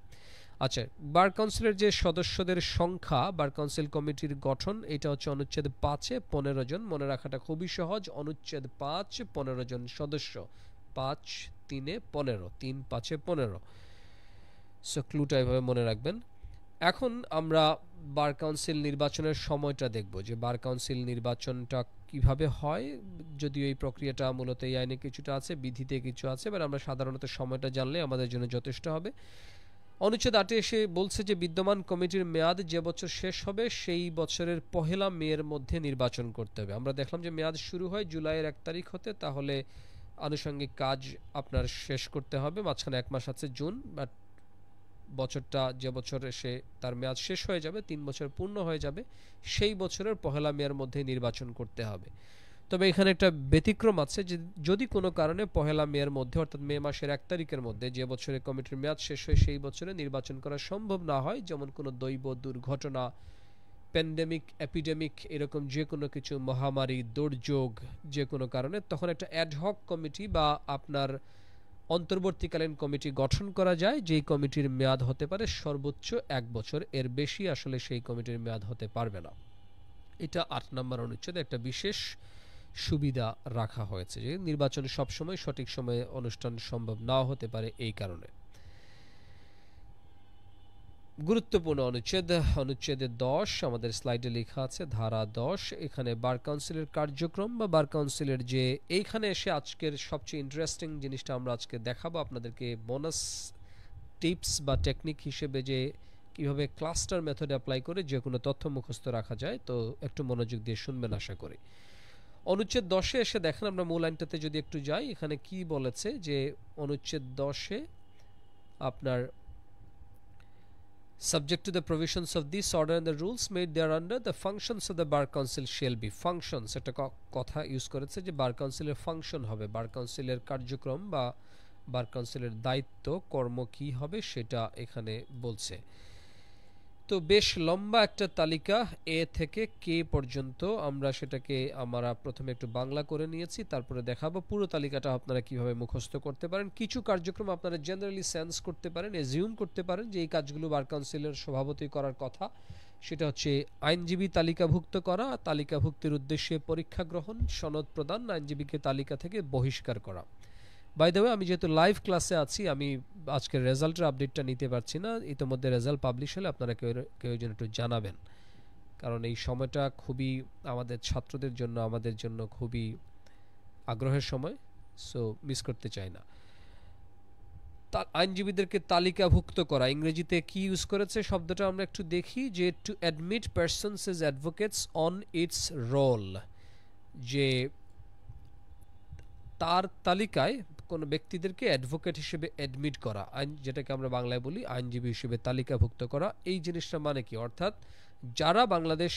[SPEAKER 1] আচ্ছা, বার কাউন্সিলের যে সদস্যদের সংখ্যা, বার কাউন্সিল কমিটির গঠন, এটা হচ্ছে অনুচ্ছেদ 5-এ 15 জন। মনে রাখাটা খুবই সহজ, অনুচ্ছেদ 5 15 জন সদস্য, 5 3-এ 15, 3 5-এ 15। সো ক্লুটা এভাবে মনে রাখবেন। এখন আমরা বার কাউন্সিল নির্বাচনের সময়টা দেখব, যে বার কাউন্সিল নির্বাচনটা কিভাবে হয়। যদিও এই প্রক্রিয়াটা মূলত এই আইনে কিছুটা আছে, বিধিতে কিছু আছে, বাট আমরা সাধারণত সময়টা জানলে আমাদের জন্য যথেষ্ট হবে। অনুচ্ছেদ 8-এ এসে বলছে যে বিদ্যমান কমিটির মেয়াদ যে বছর শেষ হবে সেই বছরের 1 মের মধ্যে নির্বাচন করতে হবে। আমরা দেখলাম যে মেয়াদ শুরু হয় জুলাইয়ের 1 তারিখ হতে, তাহলে আনুষঙ্গিক কাজ আপনার শেষ করতে হবে, মাঝখানে 1 মাস আছে জুন, বাট বছরটা যে বছর এসে তার মেয়াদ শেষ হয়ে যাবে, 3 বছর পূর্ণ হয়ে যাবে, সেই বছরের 1 মের মধ্যে নির্বাচন করতে হবে। তবে এখানে একটা ব্যতিক্রম আছে, যে যদি কোনো কারণে 1 মের মধ্যে অর্থাৎ মে মাসের 1 তারিখের মধ্যে যে বছরে কমিটির মেয়াদ শেষ হয় সেই বছরে নির্বাচন করা সম্ভব না হয়, যেমন কোনো দৈব দুর্ঘটনা, প্যান্ডেমিক, এপিডেমিক, এরকম যে কোনো কিছু, মহামারী, দুর্যোগ, যে কোনো কারণে, তখন একটা অ্যাডহক কমিটি বা আপনার অন্তর্বর্তীকালীন কমিটি গঠন করা যায়, যেই কমিটির মেয়াদ হতে পারে সর্বোচ্চ 1 বছর, এর বেশি আসলে সেই কমিটির মেয়াদ হতে পারবে না। এটা 8 নম্বর অনুচ্ছেদে একটা বিশেষ সুবিধা রাখা হয়েছে, যে নির্বাচন সবসময় সঠিক সময়ে অনুষ্ঠান সম্ভব নাও হতে পারে এই কারণে। গুরুত্বপূর্ণ অনুচ্ছেদ, অনুচ্ছেদে 10 আমাদের স্লাইডে লেখা আছে, ধারা 10। এখানে বার কাউন্সিলের কার্যক্রম বা বার কাউন্সিলের যে, এইখানে এসে আজকের সবচেয়ে ইন্টারেস্টিং জিনিসটা আমরা আজকে দেখাবো আপনাদেরকে, বোনাস টিপস বা টেকনিক হিসেবে, যে কিভাবে ক্লাস্টার মেথড অ্যাপ্লাই করে যে কোনো তথ্য মুখস্থ রাখা যায়। তো একটু মনোযোগ দিয়ে শুনবেন আশা করি। অনুচ্ছেদ 10-এ এসে দেখেন, আমরা মূল আইনটাতে যদি একটু যাই, এখানে কি বলেছে যে অনুচ্ছেদ 10-এ আপনার subject to the provisions of this order and the rules made thereunder the functions of the bar council shall be functions একটা কথা ইউজ করেছে যে বার কাউন্সিলের ফাংশন হবে, বার কাউন্সিলের কার্যক্রম বা বার কাউন্সিলের দায়িত্ব কর্ম কি হবে সেটা এখানে বলছে। তো বেশ লম্বা একটা তালিকা, এ থেকে কে পর্যন্ত। আমরা সেটাকে আমরা প্রথমে একটু বাংলা করে নিয়েছি, তারপরে দেখাবো পুরো তালিকাটা আপনারা কিভাবে মুখস্থ করতে পারেন। কিছু কার্যক্রম আপনারা জেনারেলি সেন্স করতে পারেন, এজিউম করতে পারেন যে এই কাজগুলো বার কাউন্সিলের সভাপতি করার কথা। সেটা হচ্ছে আইনজীবী তালিকাভুক্ত করা, তালিকাভুক্তির উদ্দেশ্যে পরীক্ষা গ্রহণ, সনদ প্রদান, আইনজীবীকে তালিকা থেকে বহিষ্কার করা। বাই দ্য ওয়ে, আমি যেহেতু লাইভ ক্লাসে আছি, আমি আজকের রেজাল্টের আপডেটটা নিতে পারছি না। ইতিমধ্যে রেজাল্ট পাবলিশ হলে আপনারা কেউ যেন একটু জানাবেন, কারণ এই সময়টা খুবই আমাদের ছাত্রদের জন্য, আমাদের জন্য খুবই আগ্রহের সময়, সো মিস করতে চাই না। আইনজীবীদেরকে তালিকাভুক্ত করা, ইংরেজিতে কি ইউজ করেছে শব্দটা আমরা একটু দেখি, যে to admit persons as advocates on its roll, যে তার তালিকায় কোনো ব্যক্তিদেরকে অ্যাডভোকেট হিসেবে অ্যাডমিট করা, যেটাকে আমরা বাংলায় বলি আইনজীবী হিসেবে তালিকাভুক্ত করা। এই জিনিসটা মানে কি? অর্থাৎ যারা বাংলাদেশ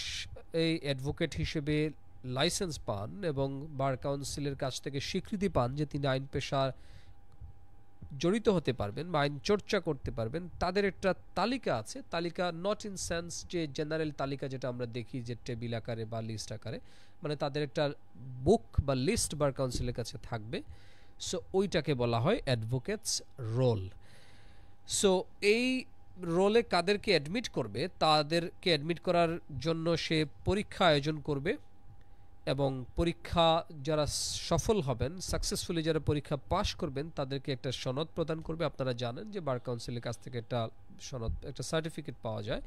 [SPEAKER 1] এই অ্যাডভোকেট হিসেবে লাইসেন্স পান এবং বার কাউন্সিলের কাছ থেকে স্বীকৃতি পান যে তিনি আইন পেশা জড়িত হতে পারবেন বা আইন চর্চা করতে পারবেন, তাদের একটা তালিকা আছে। তালিকা নট ইন সেন্স যে জেনারেল তালিকা যেটা আমরা দেখি যে টেবিল আকারে বা লিস্ট আকারে, মানে তাদের একটা বুক বা লিস্ট বার কাউন্সিলের কাছে থাকবে। সো ওইটাকে বলা হয় অ্যাডভোকেটস রোল। সো এই রোলে কাদেরকে অ্যাডমিট করবে, তাদেরকে অ্যাডমিট করার জন্য সে পরীক্ষা আয়োজন করবে এবং পরীক্ষা যারা সফল হবেন, সাকসেসফুলি যারা পরীক্ষা পাশ করবেন, তাদেরকে একটা সনদ প্রদান করবে। আপনারা জানেন যে বার কাউন্সিলের কাছ থেকে একটা সনদ, একটা সার্টিফিকেট পাওয়া যায়,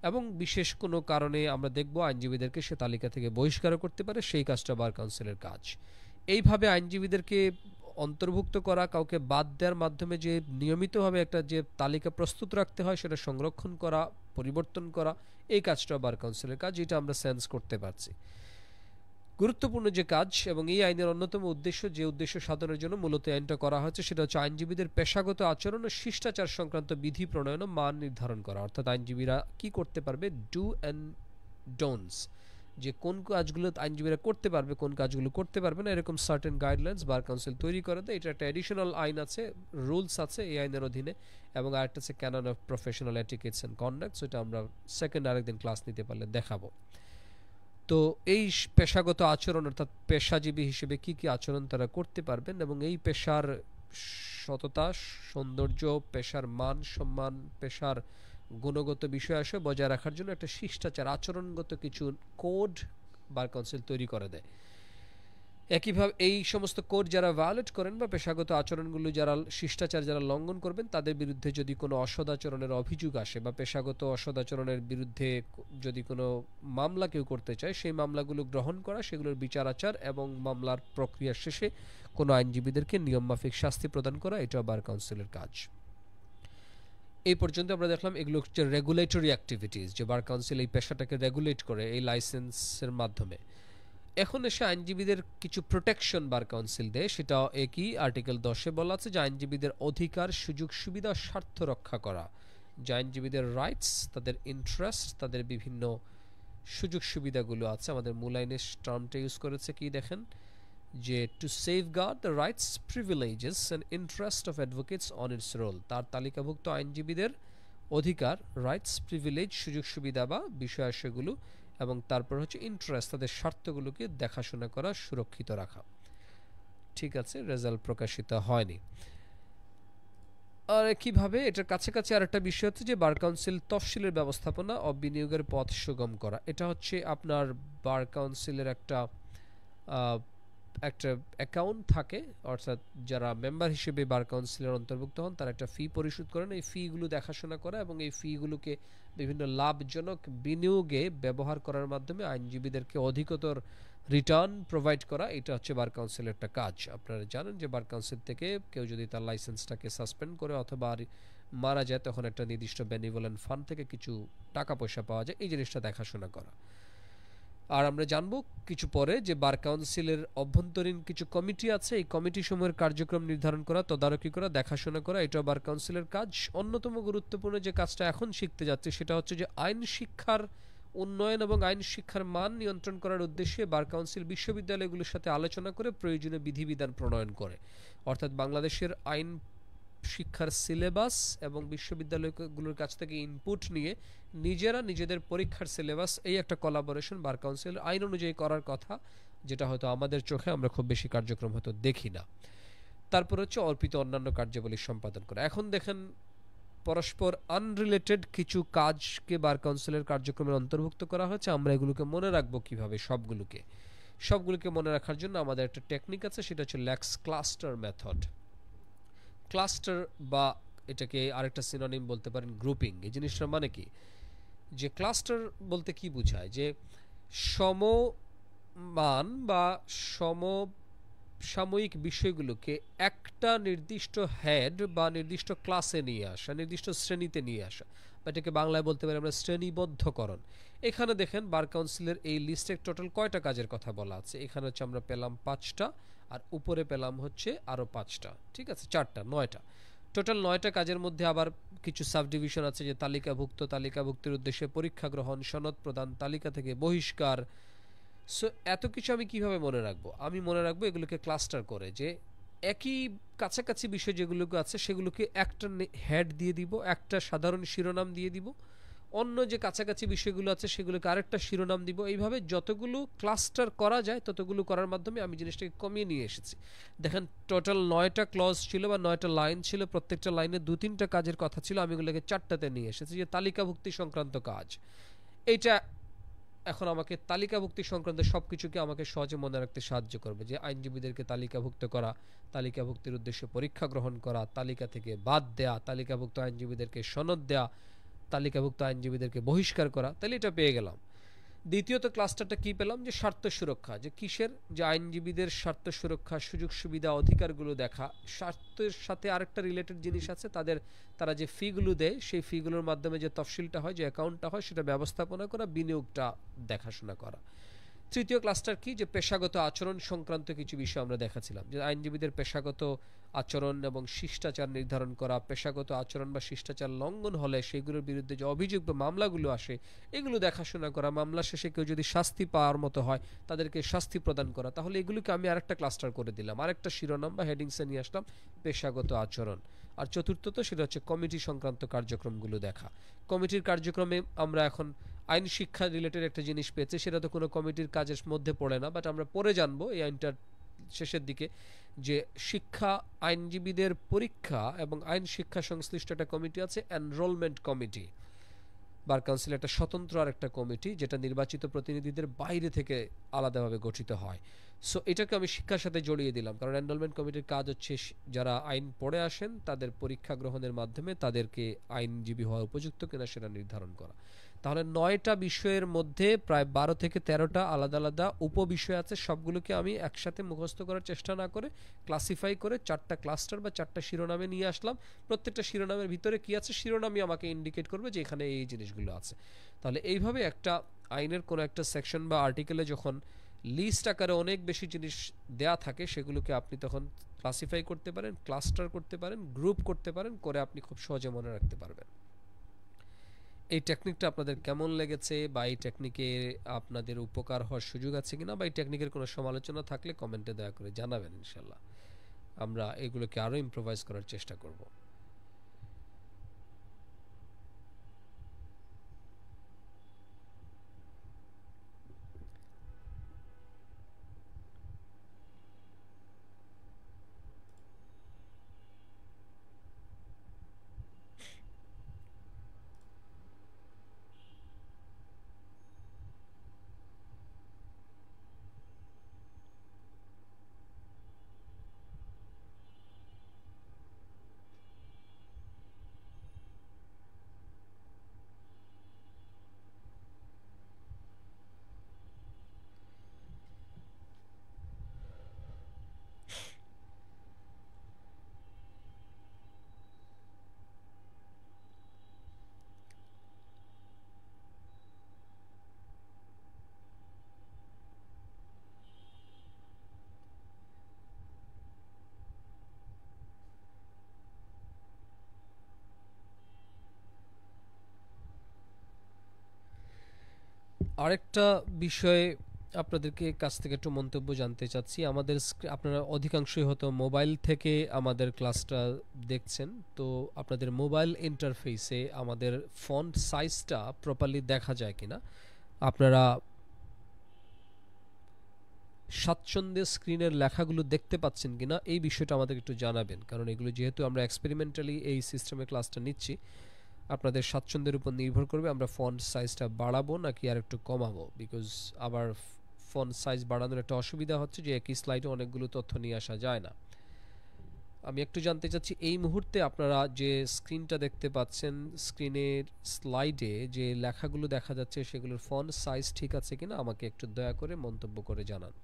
[SPEAKER 1] এবং বিশেষ কোনো কারণে আমরা দেখব আইনজীবীদেরকে সে তালিকা থেকে বহিষ্কারও করতে পারে, সেই কাজটা বার কাউন্সিলের কাজ। এইভাবে আইনজীবীদেরকে অন্তর্ভুক্ত করা, কাউকে বাদ দেওয়ার মাধ্যমে যে নিয়মিতভাবে একটা যে তালিকা প্রস্তুত রাখতে হয় সেটা সংরক্ষণ করা, পরিবর্তন করা, এই কাজটা বার কাউন্সিলের কাজ, যেটা আমরা সেন্স করতে পারছি। গুরুত্বপূর্ণ যে কাজ এবং এই আইনের অন্যতম উদ্দেশ্য, যে উদ্দেশ্য সাধনের জন্য মূলত আইনটা করা হয়েছে, সেটা হচ্ছে আইনজীবীদের পেশাগত আচরণ ও শিষ্টাচার সংক্রান্ত বিধি প্রণয়ন ও মান নির্ধারণ করা। অর্থাৎ আইনজীবীরা কি করতে পারবে, ডু অ্যান্ড ডোন্টস, যে কোন কাজগুলো আইনজীবীরা করতে পারবে, কোন কাজগুলো করতে পারবে না, এরকম সার্টেন গাইডলাইন্স বার কাউন্সিল তৈরি করে দেয়। এটা একটা এডিশনাল আইন আছে, রুলস আছে এই আইনের অধীনে, এবং আরেকটা আছে canon of professional etiquettes and conduct, সেটা আমরা সেকেন্ড আরেকদিন ক্লাস নিতে পারলে দেখাবো। তো এই পেশাগত আচরণ, অর্থাৎ পেশাজীবী হিসেবে কি কি আচরণ তারা করতে পারবেন, এবং এই পেশার সততা, সৌন্দর্য, পেশার মান সম্মান, পেশার গুণগত বিষয় আসে বজায় রাখার জন্য একটা শিষ্টাচার, আচরণগত কিছু কোড বার কাউন্সিল তৈরি করে দেয়। একইভাবে এই সমস্ত কোড যারা ভায়োলেট করেন বা পেশাগত আচরণগুলো যারা, শিষ্টাচার যারা লঙ্ঘন করবেন, তাদের বিরুদ্ধে যদি কোনো অসদাচরণের অভিযোগ আসে বা পেশাগত অসদাচরণের বিরুদ্ধে যদি কোনো মামলা কেউ করতে চায়, সেই মামলাগুলো গ্রহণ করা, সেগুলোর বিচার আচার এবং মামলার প্রক্রিয়া শেষে কোনো আইনজীবীদেরকে নিয়মমাফিক শাস্তি প্রদান করা, এটা বার কাউন্সিলের কাজ। এই পর্যন্ত আমরা দেখলাম এগুলো হচ্ছে রেগুলেটরি অ্যাক্টিভিটিস, যে বার কাউন্সিল এই পেশাটাকে রেগুলেট করে এই লাইসেন্সের মাধ্যমে। এখন এসে আইনজীবীদের কিছু প্রোটেকশন বার কাউন্সিল দেয়, সেটা একই আর্টিকেল 10-এ বলা আছে যে আইনজীবীদের অধিকার, সুযোগ সুবিধা, স্বার্থ রক্ষা করা, যে আইনজীবীদের রাইটস, তাদের ইন্টারেস্ট, তাদের বিভিন্ন সুযোগ সুবিধাগুলো আছে। আমাদের মূল আইনের টার্মটা ইউজ করেছে কি দেখেন, যে to safeguard the rights, privileges and interest of advocates on its roll, তার তালিকাভুক্ত আইনজীবীদের অধিকার, রাইটস, প্রিভিলেজ, সুযোগ সুবিধা বা বিষয়াশয়গুলো, এবং তারপর হচ্ছে ইন্টারেস্ট, তাদের স্বার্থগুলোকে দেখাশোনা করা, সুরক্ষিত রাখা। ঠিক আছে, রেজাল্ট প্রকাশিত হয়নি। আর কিভাবে এটার কাছাকাছি আরেকটা বিষয় হচ্ছে যে বার কাউন্সিল তফসিলের ব্যবস্থাপনা ও বিনিয়োগের পথ সুগম করা। এটা হচ্ছে আপনার বার কাউন্সিলের একটা অ্যাকাউন্ট থাকে, অর্থাৎ যারা মেম্বার হিসেবে বার কাউন্সিলের অন্তর্ভুক্ত হন তারা একটা ফি পরিশোধ করেন, এই ফিগুলো দেখাশোনা করা এবং এই ফিগুলোকে বিভিন্ন লাভজনক বিনিয়োগে ব্যবহার করার মাধ্যমে আইনজীবীদেরকে অধিকতর রিটার্ন প্রোভাইড করা, এটা হচ্ছে বার কাউন্সিলের একটা কাজ। আপনারা জানেন যে বার কাউন্সিল থেকে কেউ যদি তার লাইসেন্সটাকে সাসপেন্ড করে অথবা মারা যায়, তখন একটা নির্দিষ্ট বেনিভোলেন্ট ফান্ড থেকে কিছু টাকা পয়সা পাওয়া যায়, এই জিনিসটা দেখাশোনা করা। আর আমরা জানবো কিছু পরে যে বার কাউন্সিলের অভ্যন্তরীণ কিছু কমিটি আছে, এই কমিটি সমূহের কার্যক্রম নির্ধারণ করা, তদারকি করা, দেখাশোনা করা, এটাও বার কাউন্সিলের কাজ। অন্যতম গুরুত্বপূর্ণ যে কাজটা এখন শিখতে যাচ্ছে সেটা হচ্ছে যে আইন শিক্ষার উন্নয়ন এবং আইন শিক্ষার মান নিয়ন্ত্রণ করার উদ্দেশ্যে বার কাউন্সিল বিশ্ববিদ্যালয়গুলোর সাথে আলোচনা করে প্রয়োজনীয় বিধিবিধান প্রণয়ন করে। অর্থাৎ বাংলাদেশের আইন শিক্ষার সিলেবাস এবং বিশ্ববিদ্যালয়গুলোর কাছ থেকে ইনপুট নিয়ে নিজেরা নিজেদের পরীক্ষার সিলেবাস, এই একটা কোলাবোরেশন বার কাউন্সিল আইন অনুযায়ী করার কথা, যেটা হয়তো আমাদের চোখে আমরা খুব বেশি কার্যক্রম হয়তো দেখি না। তারপর হচ্ছে অর্পিত অন্যান্য কার্যাবলী সম্পাদন করা। এখন দেখেন পরস্পর আনরিলেটেড কিছু কাজকে বার কাউন্সিলের কার্যক্রমের অন্তর্ভুক্ত করা হয়েছে। আমরা এগুলোকে মনে রাখবো কিভাবে? সবগুলোকে মনে রাখার জন্য আমাদের একটা টেকনিক আছে, সেটা হচ্ছে ল্যাক্স ক্লাস্টার মেথড। ক্লাস্টার বা এটাকে আরেকটা সিনোনিম বলতে পারেন গ্রুপিং। এই জিনিসটার মানে কি? যে ক্লাস্টার বলতে কি বোঝায়? যে সমমান বা সমসাময়িক বিষয়গুলোকে একটা নির্দিষ্ট হেড বা নির্দিষ্ট ক্লাসে নিয়ে আসা, নির্দিষ্ট শ্রেণীতে নিয়ে আসা, বা এটাকে বাংলায় বলতে পারি আমরা শ্রেণীবদ্ধকরণ। এখানে দেখেন বার কাউন্সিলের এই লিস্টে টোটাল কয়টা কাজের কথা বলা আছে? এখানে হচ্ছে আমরা পেলাম 5টা, আর উপরে পেলাম হচ্ছে আরও 5টা, ঠিক আছে, 4টা, 9টা, টোটাল 9টা কাজের মধ্যে আবার কিছু সাবডিভিশন আছে, যে তালিকাভুক্তির উদ্দেশ্যে পরীক্ষা গ্রহণ, সনদ প্রদান, তালিকা থেকে বহিষ্কার। সো এত কিছু আমি কিভাবে মনে রাখবো? আমি মনে রাখবো এগুলোকে ক্লাস্টার করে, যে একই কাছাকাছি বিষয় যেগুলো আছে সেগুলোকে একটা হেড দিয়ে দিব, একটা সাধারণ শিরোনাম দিয়ে দিব, অন্য যে কাছাকাছি বিষয়গুলো আছে সেগুলোকে আরেকটা শিরোনাম দিব। এইভাবে যতগুলো ক্লাস্টার করা যায় ততগুলো করার মাধ্যমে আমি জিনিসটাকে কমিয়ে নিয়ে এসেছি। দেখেন টোটাল 9টা ক্লজ ছিল বা 9টা লাইন ছিল, প্রত্যেকটা লাইনে 2-3টা কাজের কথা ছিল, আমি এগুলোকে 4টাতে নিয়ে এসেছি। যে তালিকাভুক্তি সংক্রান্ত কাজ, এইটা এখন আমাকে তালিকাভুক্তি সংক্রান্ত সবকিছুকে আমাকে সহজে মনে রাখতে সাহায্য করবে। যে আইনজীবীদেরকে তালিকাভুক্ত করা, তালিকাভুক্তির উদ্দেশ্যে পরীক্ষা গ্রহণ করা, তালিকা থেকে বাদ দেয়া, তালিকাভুক্ত আইনজীবীদেরকে সনদ দেয়া, তালিকাভুক্ত আইনজীবীদেরকে বহিষ্কার করা, তাহলে এটা পেয়ে গেলাম। দ্বিতীয়ত ক্লাস্টারটা কি পেলাম? যে স্বার্থ সুরক্ষা। যে কিসের? যে আইনজীবীদের স্বার্থ সুরক্ষা, সুযোগ সুবিধা, অধিকারগুলো দেখা। স্বার্থের সাথে আরেকটা রিলেটেড জিনিস আছে, তারা যে ফিগুলো দেয় সেই ফিগুলোর মাধ্যমে যে তফসিলটা হয়, যে অ্যাকাউন্টটা হয়, সেটা ব্যবস্থাপনা করা, বিনিয়োগটা দেখাশোনা করা। তৃতীয় ক্লাস্টার কি? যে পেশাগত আচরণ সংক্রান্ত কিছু বিষয় আমরা দেখাছিলাম, যে আইনজীবীদের পেশাগত আচরণ এবং শিষ্টাচার নির্ধারণ করা, পেশাগত আচরণ বা শিষ্টাচার লঙ্ঘন হলে সেগুলোর বিরুদ্ধে যে অভিযোগ বা মামলাগুলো আসে এগুলো দেখাশোনা করা, মামলা শেষে কেউ যদি শাস্তি পাওয়ার মতো হয় তাদেরকে শাস্তি প্রদান করা। তাহলে এগুলোকে আমি আরেকটা ক্লাস্টার করে দিলাম, আরেকটা শিরোনাম বা হেডিংসে নিয়ে আসলাম, পেশাগত আচরণ। আর চতুর্থত সেটা হচ্ছে কমিটি সংক্রান্ত কার্যক্রমগুলো দেখা। কমিটির কার্যক্রমে আমরা এখন আইন শিক্ষা রিলেটেড একটা জিনিস পেয়েছে, সেটা তো কোনো কমিটির কাজের মধ্যে পড়ে না, বাট আমরা পরে জানবো এই আইনটার শেষের দিকে, যে শিক্ষা আইনজীবীদের পরীক্ষা এবং আইন শিক্ষা সংশ্লিষ্ট একটা কমিটি আছে, এনরোলমেন্ট কমিটি। বার কাউন্সিল একটা স্বতন্ত্র আর একটা কমিটি, যেটা নির্বাচিত প্রতিনিধিদের বাইরে থেকে আলাদাভাবে গঠিত হয়। সো এটাকে আমি শিক্ষার সাথে জড়িয়ে দিলাম, কারণ এনরোলমেন্ট কমিটির কাজ হচ্ছে যারা আইন পড়ে আসেন তাদের পরীক্ষা গ্রহণের মাধ্যমে তাদেরকে আইনজীবী হওয়া উপযুক্ত কিনা সেটা নির্ধারণ করা। তাহলে 9টা বিষয়ের মধ্যে প্রায় 12 থেকে 13টা আলাদা আলাদা উপবিষয় আছে। সবগুলোকে আমি একসাথে মুখস্থ করার চেষ্টা না করে ক্লাসিফাই করে 4টা ক্লাস্টার বা 4টা শিরোনামে নিয়ে আসলাম। প্রত্যেকটা শিরোনামের ভিতরে কি আছে শিরোনামই আমাকে ইন্ডিকেট করবে যে এখানে এই জিনিসগুলো আছে। তাহলে এইভাবে একটা আইনের কোনো একটা সেকশন বা আর্টিকেলে যখন লিস্ট আকারে অনেক বেশি জিনিস দেয়া থাকে সেগুলোকে আপনি তখন ক্লাসিফাই করতে পারেন, ক্লাস্টার করতে পারেন, গ্রুপ করতে পারেন, করে আপনি খুব সহজে মনে রাখতে পারবেন। এই টেকনিকটা আপনাদের কেমন লেগেছে, বা এই টেকনিকে আপনাদের উপকার হওয়ার সুযোগ আছে কিনা, বা এই টেকনিকের কোনো সমালোচনা থাকলে কমেন্টে দয়া করে জানাবেন। ইনশাল্লাহ আমরা এগুলোকে আরও ইম্প্রোভাইজ করার চেষ্টা করব। আরেকটা বিষয়ে আপনাদেরকে কাছ থেকে একটু মন্তব্য জানতে চাচ্ছি। আপনারা অধিকাংশই হয়তো মোবাইল থেকে আমাদের ক্লাসটা দেখছেন। তো আপনাদের মোবাইল ইন্টারফেসে আমাদের ফন্ট সাইজটা প্রপারলি দেখা যায় কিনা, আপনারা স্বাচ্ছন্দ্যে স্ক্রিনের লেখাগুলো দেখতে পাচ্ছেন কিনা, এই বিষয়টা আমাদের একটু জানাবেন। কারণ এগুলো যেহেতু আমরা এক্সপেরিমেন্টালি এই সিস্টেমে ক্লাসটা নিচ্ছি, আপনাদের স্বাচ্ছন্দ্যের উপর নির্ভর করবে আমরা ফন্ট সাইজটা বাড়াবো নাকি আর একটু কমাবো। বিকজ আবার ফন্ট সাইজ বাড়ানোর একটা অসুবিধা হচ্ছে যে একই স্লাইডে অনেকগুলো তথ্য নিয়ে আসা যায় না। আমি একটু জানতে চাচ্ছি, এই মুহূর্তে আপনারা যে স্ক্রিনটা দেখতে পাচ্ছেন, স্ক্রিনের স্লাইডে যে লেখাগুলো দেখা যাচ্ছে সেগুলোর ফন্ট সাইজ ঠিক আছে কিনা আমাকে একটু দয়া করে মন্তব্য করে জানান।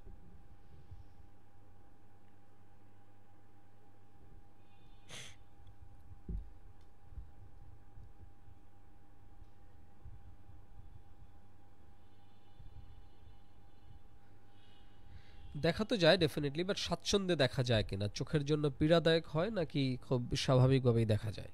[SPEAKER 1] দেখা তো যায় ডেফিনেটলি, বাট স্বাচ্ছন্দ্যে দেখা যায় কিনা, চোখের জন্য পীড়াদায়ক হয় নাকি খুব স্বাভাবিকভাবেই দেখা যায়?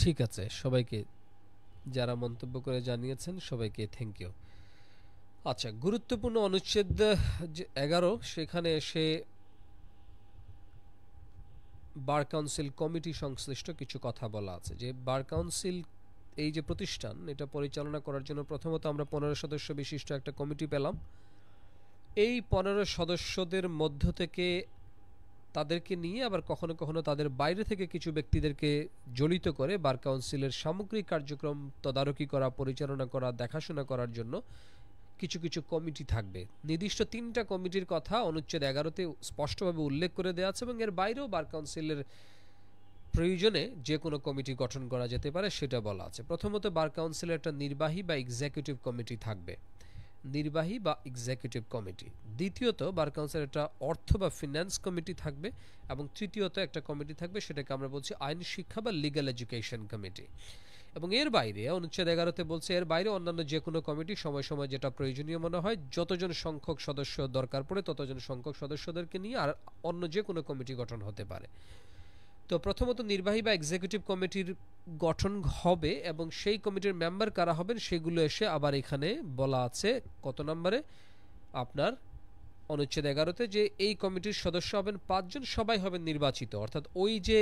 [SPEAKER 1] ঠিক আছে, সবাইকে যারা মন্তব্য করে জানিয়েছেন সবাইকে থ্যাংক ইউ। আচ্ছা, গুরুত্বপূর্ণ অনুচ্ছেদ যে 11, সেখানে এসে বার কাউন্সিল কমিটি সংশ্লিষ্ট কিছু কথা বলা আছে। যে বার কাউন্সিল এই যে প্রতিষ্ঠান, এটা পরিচালনা করার জন্য প্রথমত আমরা 15 সদস্য বিশিষ্ট একটা কমিটি পেলাম। এই 15 সদস্যদের মধ্য থেকে তাদেরকে নিয়ে আবার কখনো কখনো তাদের বাইরে থেকে কিছু ব্যক্তিদেরকে জড়িত করে বার কাউন্সিলের সামগ্রিক কার্যক্রম তদারকি করা, পরিচালনা করা, দেখাশোনা করার জন্য কিছু কিছু কমিটি থাকবে। নির্দিষ্ট 3টা কমিটির কথা অনুচ্ছেদ 11-তে স্পষ্টভাবে উল্লেখ করে দেওয়া আছে এবং এর বাইরেও বার কাউন্সিলের প্রয়োজনে যে কোনো কমিটি গঠন করা যেতে পারে সেটা বলা আছে। প্রথমত, বার কাউন্সিলের একটা নির্বাহী বা এক্সিকিউটিভ কমিটি থাকবে, নির্বাহী বা এক্সিকিউটিভ কমিটি। দ্বিতীয়ত, বার কাউন্সিলের একটা অর্থ বা ফিনান্স কমিটি থাকবে এবং তৃতীয়ত একটা কমিটি থাকবে, সেটাকে আমরা বলছি আইন শিক্ষা বা লিগ্যাল এডুকেশন কমিটি। এবং এর বাইরে অনুচ্ছেদ 11-তে বলছে এর বাইরে অন্যান্য যে কোনো কমিটি সময় সময় যেটা প্রয়োজনীয় মনে হয়, যতজন সংখ্যক সদস্য দরকার পড়ে ততজন সংখ্যক সদস্যদেরকে নিয়ে আর অন্য যে কোনো কমিটি গঠন হতে পারে। তো প্রথমত নির্বাহী বা এক্সিকিউটিভ কমিটির গঠন হবে এবং সেই কমিটির মেম্বার কারা হবেন সেগুলো এসে আবার এখানে বলা আছে কত নম্বরে, আপনার অনুচ্ছেদ 11-তে, যে এই কমিটির সদস্য হবেন 5 জন, সবাই হবেন নির্বাচিত। অর্থাৎ ওই যে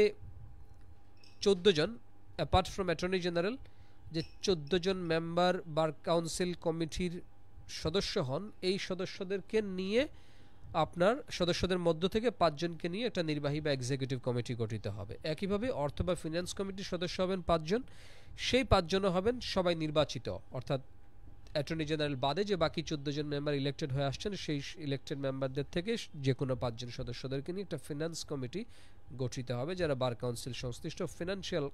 [SPEAKER 1] 14 জন, অ্যাপার্ট ফ্রম অ্যাটর্নি জেনারেল, যে 14 জন মেম্বার বার কাউন্সিল কমিটির সদস্য হন, এই সদস্যদেরকে নিয়ে আপনার সদস্যদের মধ্য থেকে 5 জনকে নিয়ে একটা নির্বাহী বা এক্সিকিউটিভ কমিটি গঠিত হবে। একইভাবে অর্থ বা ফিনান্স কমিটির সদস্য হবেন 5 জন, সেই 5 জনও হবেন সবাই নির্বাচিত। অর্থাৎ অ্যাটর্নি জেনারেল বাদে যে বাকি 14 জন মেম্বার ইলেক্টেড হয়ে আসছেন, সেই ইলেক্টেড মেম্বারদের থেকে যে কোনো 5 জন সদস্যদেরকে নিয়ে একটা ফিনান্স কমিটি গঠিত হবে, যারা বার কাউন্সিল সংশ্লিষ্ট ফিনান্সিয়াল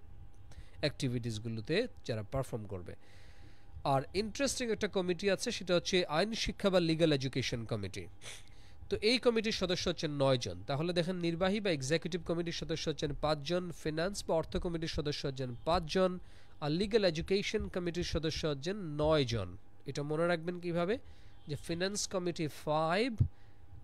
[SPEAKER 1] অ্যাক্টিভিটিসগুলোতে যারা পারফর্ম করবে। আর ইন্টারেস্টিং একটা কমিটি আছে, সেটা হচ্ছে আইন শিক্ষা বা লিগ্যাল এডুকেশন কমিটি। তো এই কমিটির সদস্য হচ্ছেন 9 জন। তাহলে দেখেন, নির্বাহী বা এক্সিকিউটিভ কমিটির সদস্য হচ্ছেন 5 জন, ফিনান্স বা অর্থ কমিটির সদস্য হচ্ছেন 5 জন, আর লিগ্যাল এডুকেশন কমিটির সদস্য হচ্ছেন 9 জন। এটা মনে রাখবেন কিভাবে, যে ফিনান্স কমিটি 5,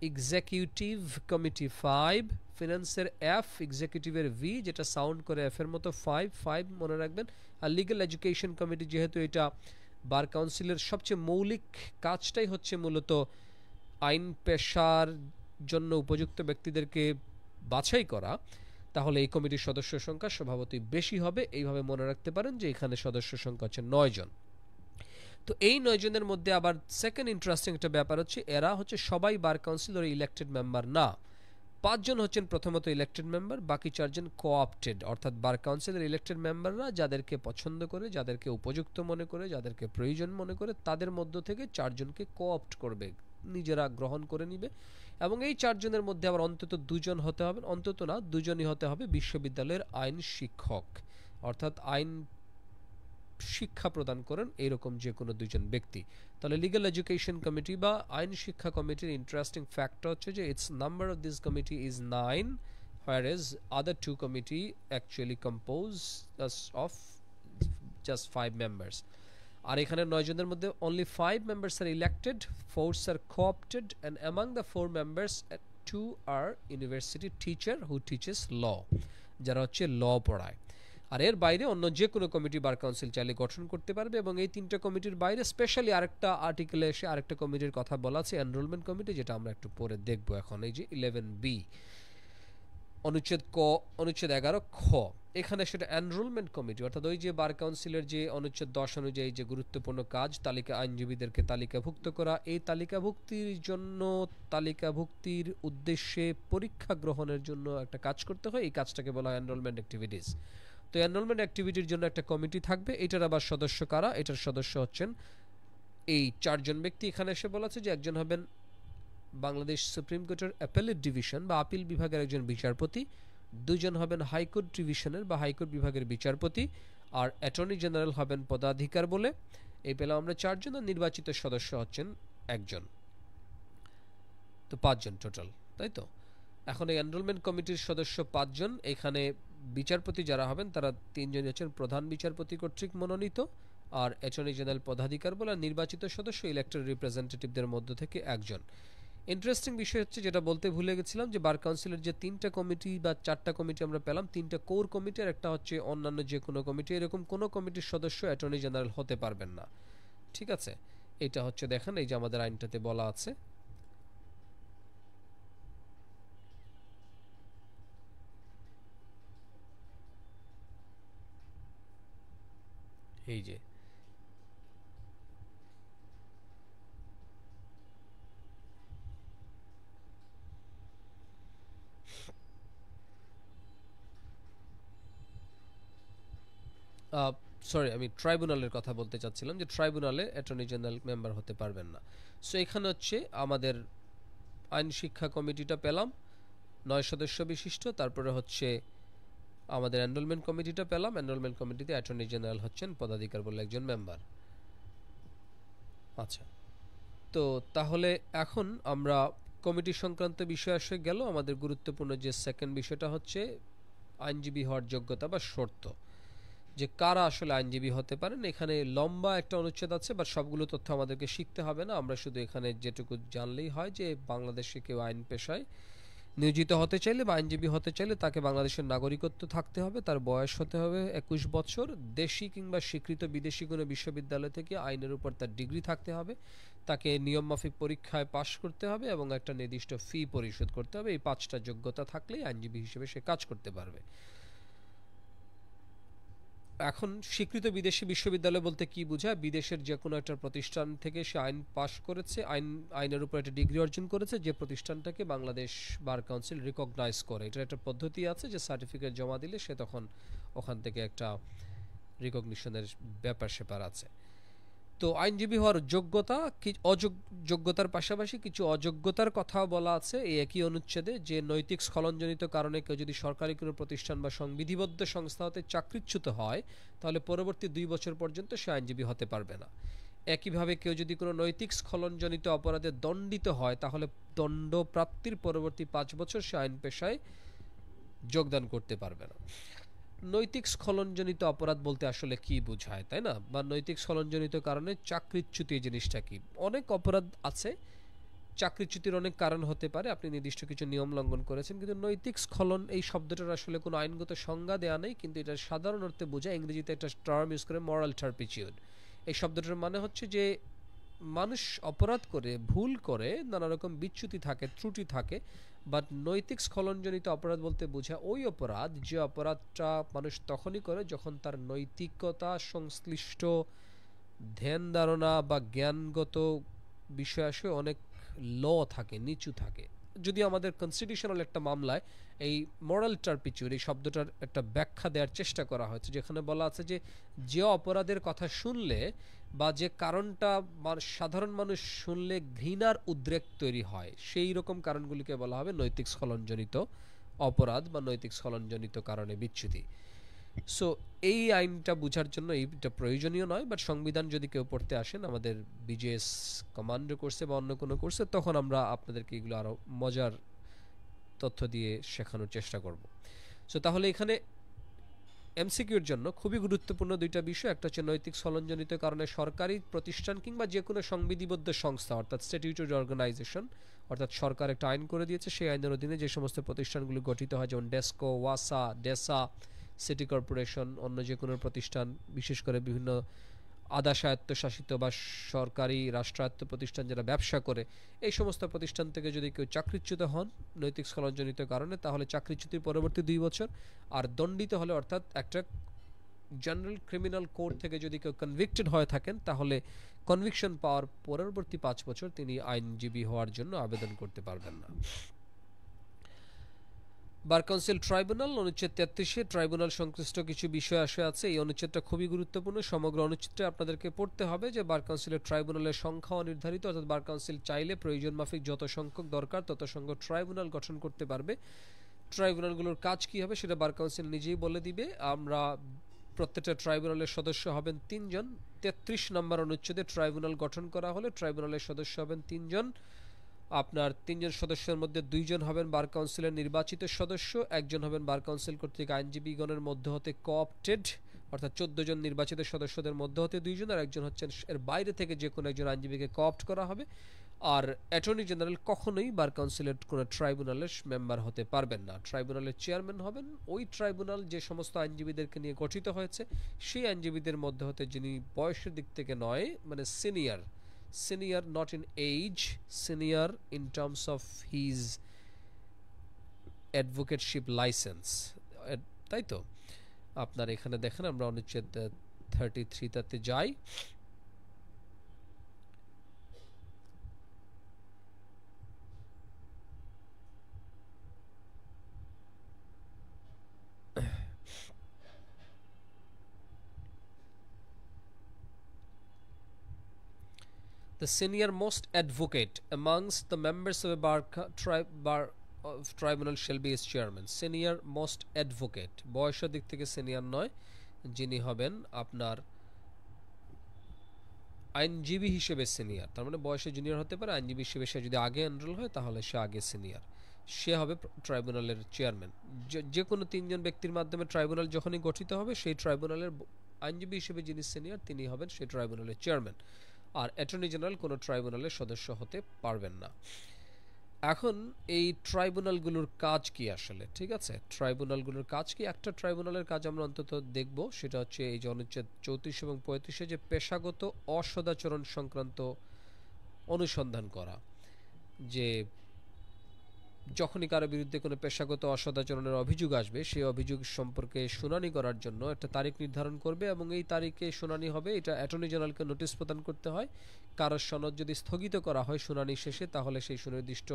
[SPEAKER 1] এক্সিকিউটিভ কমিটি 5, ফিনান্সের এফ, এক্সিকিউটিভের ভি, যেটা সাউন্ড করে এফ এর মতো, 5 মনে রাখবেন। আর লিগ্যাল এডুকেশন কমিটি, যেহেতু এটা বার কাউন্সিলের সবচেয়ে মৌলিক কাজটাই হচ্ছে মূলত আইন পেশার জন্য উপযুক্ত ব্যক্তিদেরকে বাছাই করা, তাহলে এই কমিটির সদস্য সংখ্যা স্বভাবতই বেশি হবে। এইভাবে মনে রাখতে পারেন যে এখানে সদস্য সংখ্যা হচ্ছে 9 জন। তো এই 9 জনের মধ্যে আবার সেকেন্ড ইন্টারেস্টিং একটা ব্যাপার হচ্ছে, এরা হচ্ছে সবাই বার কাউন্সিলের ইলেক্টেড মেম্বার না। 5 জন হচ্ছেন প্রথমত ইলেক্টেড মেম্বার, বাকি 4 জন কোঅপটেড, অর্থাৎ বার কাউন্সিলের ইলেক্টেড মেম্বাররা যাদেরকে পছন্দ করে, যাদেরকে উপযুক্ত মনে করে, যাদেরকে প্রয়োজন মনে করে, তাদের মধ্য থেকে 4 জনকে কোঅপ্ট করবে, নিজেরা গ্রহণ করে নিবে। এবং এই 4 জনের মধ্যে আবার অন্তত 2 জন হতে হবে, অন্তত না 2 জনই হতে হবে বিশ্ববিদ্যালয়ের আইন শিক্ষক, অর্থাৎ আইন শিক্ষা প্রদান করেন এরকম যে কোনো দুইজন ব্যক্তি। তাহলে লিগ্যাল এডুকেশন কমিটি বা আইন শিক্ষা কমিটির ইন্টারেস্টিং ফ্যাক্টর হচ্ছে যে it's number of this committee is 9, whereas other two committee actually compose of just 5 members. আর এখানে 9 জনের মধ্যে only 5 members are elected, 4 are co-opted, and among the 4 members 2 are university teacher who teaches law, যারা হচ্ছে ল পড়ায়। আর এর বাইরে অন্য যে কোনো কমিটি বার কাউন্সিল চাইলে গঠন করতে পারবে। এবং এই তিনটা কমিটির বাইরে স্পেশালি আরেকটা আর্টিকেলে এসে আরেকটা কমিটির কথা বলা আছে, এনরোলমেন্ট কমিটি, যেটা আমরা একটু পরে দেখব। এখন এই যে 11B অনুচ্ছেদ 11 খ, এখানে সেটা এনরোলমেন্ট কমিটি, অর্থাৎ ওই যে বার কাউন্সিলের যে অনুচ্ছেদ 10 অনুযায়ী যে গুরুত্বপূর্ণ কাজ তালিকা আইনজীবীদেরকে তালিকাভুক্ত করা, এই তালিকাভুক্তির উদ্দেশ্যে পরীক্ষা গ্রহণের জন্য একটা কাজ করতে হয়, এই কাজটাকে বলা হয় এনরোলমেন্ট অ্যাক্টিভিটিস। তো এনরোলমেন্ট অ্যাক্টিভিটির জন্য একটা কমিটি থাকবে। এটার আবার সদস্য কারা? এটার সদস্য হচ্ছেন এই 4 জন ব্যক্তি। এখানে এসে বলা আছে যে একজন হবেন বাংলাদেশ সুপ্রিম কোর্টের অ্যাপেলেট ডিভিশন বা আপিল বিভাগের একজন বিচারপতি, 2 জন হবেন হাইকোর্ট ডিভিশনের বা হাইকোর্ট বিভাগের বিচারপতি, আর অ্যাটর্নি জেনারেল হবেন পদাধিকার বলে। এই পেলাম আমরা 4 জন, আর নির্বাচিত সদস্য হচ্ছেন একজন। তো 5 জন টোটাল, তাই তো? এখন এই এনরোলমেন্ট কমিটির সদস্য 5 জন। এখানে বিচারপতি যারা হবেন তারা 3 জন হচ্ছেন প্রধান বিচারপতি কর্তৃক মনোনীত, আর অ্যাটর্নি জেনারেল পদাধিকার বলে, আর নির্বাচিত সদস্য ইলেক্টেড রিপ্রেজেন্টেটিভদের মধ্য থেকে একজন। ইন্টারেস্টিং বিষয় হচ্ছে, যেটা বলতে ভুলে গেছিলাম, যে বার কাউন্সিলের যে 3টা কমিটি বা 4টা কমিটি আমরা পেলাম, 3টা কোর কমিটি আর একটা হচ্ছে অন্যান্য যে কোনো কমিটি, এরকম কোনো কমিটির সদস্য অ্যাটর্নি জেনারেল হতে পারবেন না। ঠিক আছে, এটা হচ্ছে দেখেন এই যে আমাদের আইনটাতে বলা আছে। এই যে সরি, আমি ট্রাইব্যুনালের কথা বলতে চাচ্ছিলাম, যে ট্রাইব্যুনালে অ্যাটর্নি জেনারেল মেম্বার হতে পারবেন না। সো এখানে হচ্ছে আমাদের আইন শিক্ষা কমিটিটা পেলাম 9 সদস্য বিশিষ্ট, তারপরে হচ্ছে আমাদের এনরোলমেন্ট কমিটিটা পেলাম, এনরোলমেন্ট কমিটিতে অ্যাটর্নি জেনারেল হচ্ছেন পদাধিকার বলে একজন মেম্বার। আচ্ছা, তো তাহলে এখন আমরা কমিটি সংক্রান্ত বিষয় আসে গেল। আমাদের গুরুত্বপূর্ণ যে সেকেন্ড বিষয়টা হচ্ছে আইনজীবী হওয়ার যোগ্যতা বা শর্ত, যে কারা আসলে আইনজীবী হতে পারেন। এখানে লম্বা একটা অনুচ্ছেদ আছে, বাট সবগুলো তথ্য আমাদেরকে শিখতে হবে না। আমরা শুধু এখানে যেটুকু জানলেই হয় যে বাংলাদেশে কেউ আইন পেশায় নিয়োজিত হতে চাইলে বা আইনজীবী হতে চাইলে তাকে বাংলাদেশের নাগরিকত্ব থাকতে হবে, তার বয়স হতে হবে 21 বছর, দেশি কিংবা স্বীকৃত বিদেশি কোনো বিশ্ববিদ্যালয় থেকে আইনের উপর তার ডিগ্রি থাকতে হবে, তাকে নিয়মমাফিক পরীক্ষায় পাশ করতে হবে এবং একটা নির্দিষ্ট ফি পরিশোধ করতে হবে। এই 5টা যোগ্যতা থাকলেই আইনজীবী হিসেবে সে কাজ করতে পারবে। এখন স্বীকৃত বিদেশি বিশ্ববিদ্যালয় বলতে কি বোঝায়? বিদেশের যে কোনো একটা প্রতিষ্ঠান থেকে সে আইন পাশ করেছে, আইনের উপর একটা ডিগ্রি অর্জন করেছে, যে প্রতিষ্ঠানটাকে বাংলাদেশ বার কাউন্সিল রিকগনাইজ করে। এটার একটা পদ্ধতি আছে যে সার্টিফিকেট জমা দিলে সে তখন ওখান থেকে একটা রিকগনিশনের ব্যাপার স্যাপার আছে। তো আইনজীবী হওয়ার যোগ্যতা, যোগ্যতার পাশাপাশি কিছু অযোগ্যতার কথাও বলা আছে এই একই অনুচ্ছেদে, যে নৈতিক স্খলনজনিত কারণে কেউ যদি সরকারি কোনো প্রতিষ্ঠান বা সংবিধিবদ্ধ সংস্থা হতে চাকরিচ্যুত হয়, তাহলে পরবর্তী 2 বছর পর্যন্ত সে আইনজীবী হতে পারবে না। একইভাবে কেউ যদি কোনো নৈতিক স্খলনজনিত অপরাধে দণ্ডিত হয়, তাহলে দণ্ড প্রাপ্তির পরবর্তী 5 বছর সে আইন পেশায় যোগদান করতে পারবে না। নৈতিক স্খলনজনিত অপরাধ বলতে আসলে কি বোঝায়, তাই না? বা নৈতিক স্খলনজনিত কারণে চাকরিচ্যুতি জিনিসটা কি? অনেক অপরাধ আছে, চাকরিচ্যুতির অনেক কারণ হতে পারে, আপনি নির্দিষ্ট কিছু নিয়ম লঙ্ঘন করেছেন, কিন্তু নৈতিক স্খলন এই শব্দটার আসলে কোনো আইনগত সংজ্ঞা দেয়া নেই, কিন্তু এটা সাধারণ অর্থে বোঝায়। ইংরেজিতে একটা টার্ম ইউজ করে মরাল টার্পিচিউড। এই শব্দটার মানে হচ্ছে যে মানুষ অপরাধ করে, ভুল করে, নানা রকম বিচ্যুতি থাকে, ত্রুটি থাকে, বাট নৈতিক স্খলনজনিত অপরাধ বলতে বোঝায় ওই অপরাধ যে অপরাধটা মানুষ তখনই করে যখন তার নৈতিকতা সংশ্লিষ্ট ধ্যান ধারণা বা জ্ঞানগত বিষয় আসে অনেক ল থাকে, নিচু থাকে। যদি আমাদের কনস্টিটিউশনাল একটা মামলায় এই মরাল টার্পিচিউড এই শব্দটার একটা ব্যাখ্যা দেওয়ার চেষ্টা করা হয়েছে, যেখানে বলা আছে যে যে অপরাধের কথা শুনলে বা যে কারণটা সাধারণ মানুষ শুনলে ঘৃণার উদ্রেক তৈরি হয়, সেই রকম কারণগুলিকে বলা হবে নৈতিক স্খলনজনিত অপরাধ বা নৈতিক স্খলনজনিত কারণে বিচ্যুতি। সো এই আইনটা বোঝার জন্য এইটা প্রয়োজনীয় নয়, বাট সংবিধান যদি কেউ পড়তে আসেন আমাদের বিজেএস কমান্ডো কোর্সে বা অন্য কোনো কোর্সে, তখন আমরা আপনাদেরকে এগুলো আরও মজার তথ্য দিয়ে শেখানোর চেষ্টা করব। সো তাহলে এখানে এমসিকিউর জন্য খুবই গুরুত্বপূর্ণ দুইটা বিষয়, একটা হচ্ছে নৈতিক স্থলনজনিত কারণে সরকারি প্রতিষ্ঠান কিংবা যে কোনো সংবিধিবদ্ধ সংস্থা অর্থাৎ স্ট্যাটিউটরি অর্গানাইজেশন, অর্থাৎ সরকার একটা আইন করে দিয়েছে, সেই আইনের অধীনে যে সমস্ত প্রতিষ্ঠানগুলো গঠিত হয়, যেমন ডেস্কো, ওয়াসা, ডেসা, সিটি কর্পোরেশন, অন্য যে কোনো প্রতিষ্ঠান, বিশেষ করে বিভিন্ন আধা স্বায়ত্তশাসিত বা সরকারি রাষ্ট্রায়ত্ত প্রতিষ্ঠান যারা ব্যবসা করে, এই সমস্ত প্রতিষ্ঠান থেকে যদি কেউ চাকরিচ্যুত হন নৈতিক স্খলনজনিত কারণে, তাহলে চাকরিচ্যুতির পরবর্তী 2 বছর, আর দণ্ডিত হলে অর্থাৎ একটা জেনারেল ক্রিমিনাল কোড থেকে যদি কেউ কনভিক্টেড হয়ে থাকেন, তাহলে কনভিকশন পাওয়ার পরবর্তী 5 বছর তিনি আইনজীবী হওয়ার জন্য আবেদন করতে পারবেন না। বার কাউন্সিল ট্রাইব্যুনাল অনুচ্ছেদ 33-এ ট্রাইব্যুনাল সংশ্লিষ্ট কিছু বিষয় আছে। এই অনুচ্ছেদটা খুবই গুরুত্বপূর্ণ। সমগ্র অনুচ্ছেদটা আপনাদেরকে পড়তে হবে যে বার কাউন্সিলের ট্রাইব্যুনালের সংখ্যা অনির্ধারিত, অর্থাৎ বার কাউন্সিল চাইলে প্রয়োজন মাফিক যত সংখ্যক দরকার তত সংখ্যক ট্রাইব্যুনাল গঠন করতে পারবে। ট্রাইব্যুনালগুলোর কাজ কি হবে সেটা বার কাউন্সিল নিজেই বলে দিবে। আমরা প্রত্যেকটা ট্রাইব্যুনালের সদস্য হবেন 3 জন। 33 নম্বর অনুচ্ছেদে ট্রাইব্যুনাল গঠন করা হলে ট্রাইব্যুনালের সদস্য হবেন 3 জন। আপনার 3 জন সদস্যের মধ্যে 2 জন হবেন বার কাউন্সিলের নির্বাচিত সদস্য, 1 জন হবেন বার কাউন্সিল কর্তৃক আইনজীবীগণের মধ্য হতে কোঅপটেড, অর্থাৎ 14 জন নির্বাচিত সদস্যদের মধ্য হতে 2 জন, আর 1 জন হচ্ছেন এর বাইরে থেকে যে কোনো একজন আইনজীবীকে কোঅপ্ট করা হবে। আর অ্যাটর্নি জেনারেল কখনোই বার কাউন্সিলের কোনো ট্রাইব্যুনালের মেম্বার হতে পারবেন না। ট্রাইব্যুনালের চেয়ারম্যান হবেন ওই ট্রাইব্যুনাল যে সমস্ত আইনজীবীদেরকে নিয়ে গঠিত হয়েছে, সেই আইনজীবীদের মধ্যে হতে যিনি বয়সের দিক থেকে নয়, মানে senior, not in age, senior in terms of his advocateship license, তাই তো? আপনার এখানে দেখেন আমরা অনুচ্ছেদ 33 তাতে যাই। The senior most advocate amongst the members of a bar of tribunal shall be its chairman. Senior most advocate, বয়সের দিক থেকে সিনিয়র নয়, যিনি হবেন আপনার আইনজীবী হিসেবে সিনিয়র, তার মানে বয়সে জুনিয়র হতে পারে, আইনজীবী হিসেবে সে যদি আগে এনরোল হয় তাহলে সে আগে সিনিয়র, সে হবে ট্রাইব্যুনালের চেয়ারম্যান। যে কোনো 3 জন ব্যক্তির মাধ্যমে ট্রাইব্যুনাল যখনই গঠিত হবে, সেই ট্রাইব্যুনালের আইনজীবী হিসেবে যিনি সিনিয়র তিনি হবেন সেই ট্রাইব্যুনালের চেয়ারম্যান। আর অ্যাটর্নি জেনারেল কোনো ট্রাইব্যুনালের সদস্য হতে পারবেন না। এখন এই ট্রাইব্যুনালগুলোর কাজ কি আসলে, ঠিক আছে? ট্রাইব্যুনালগুলোর কাজ কি? একটা ট্রাইব্যুনালের কাজ আমরা অন্তত দেখব, সেটা হচ্ছে এই যে অনুচ্ছেদ 34 এবং 35-এ যে পেশাগত অসদাচরণ সংক্রান্ত অনুসন্ধান করা, যে যখনই কারো বিরুদ্ধে কোনো পেশাগত অসদাচরণের অভিযোগ আসবে, সেই অভিযোগ সম্পর্কে শুনানি করার জন্য একটা তারিখ নির্ধারণ করবে এবং এই তারিখে শুনানি হবে। এটা অ্যাটর্নি জেনারেলকে নোটিশ প্রদান করতে হয়। কারোর সনদ যদি স্থগিত করা হয় শুনানি শেষে, তাহলে সেই সুনির্দিষ্ট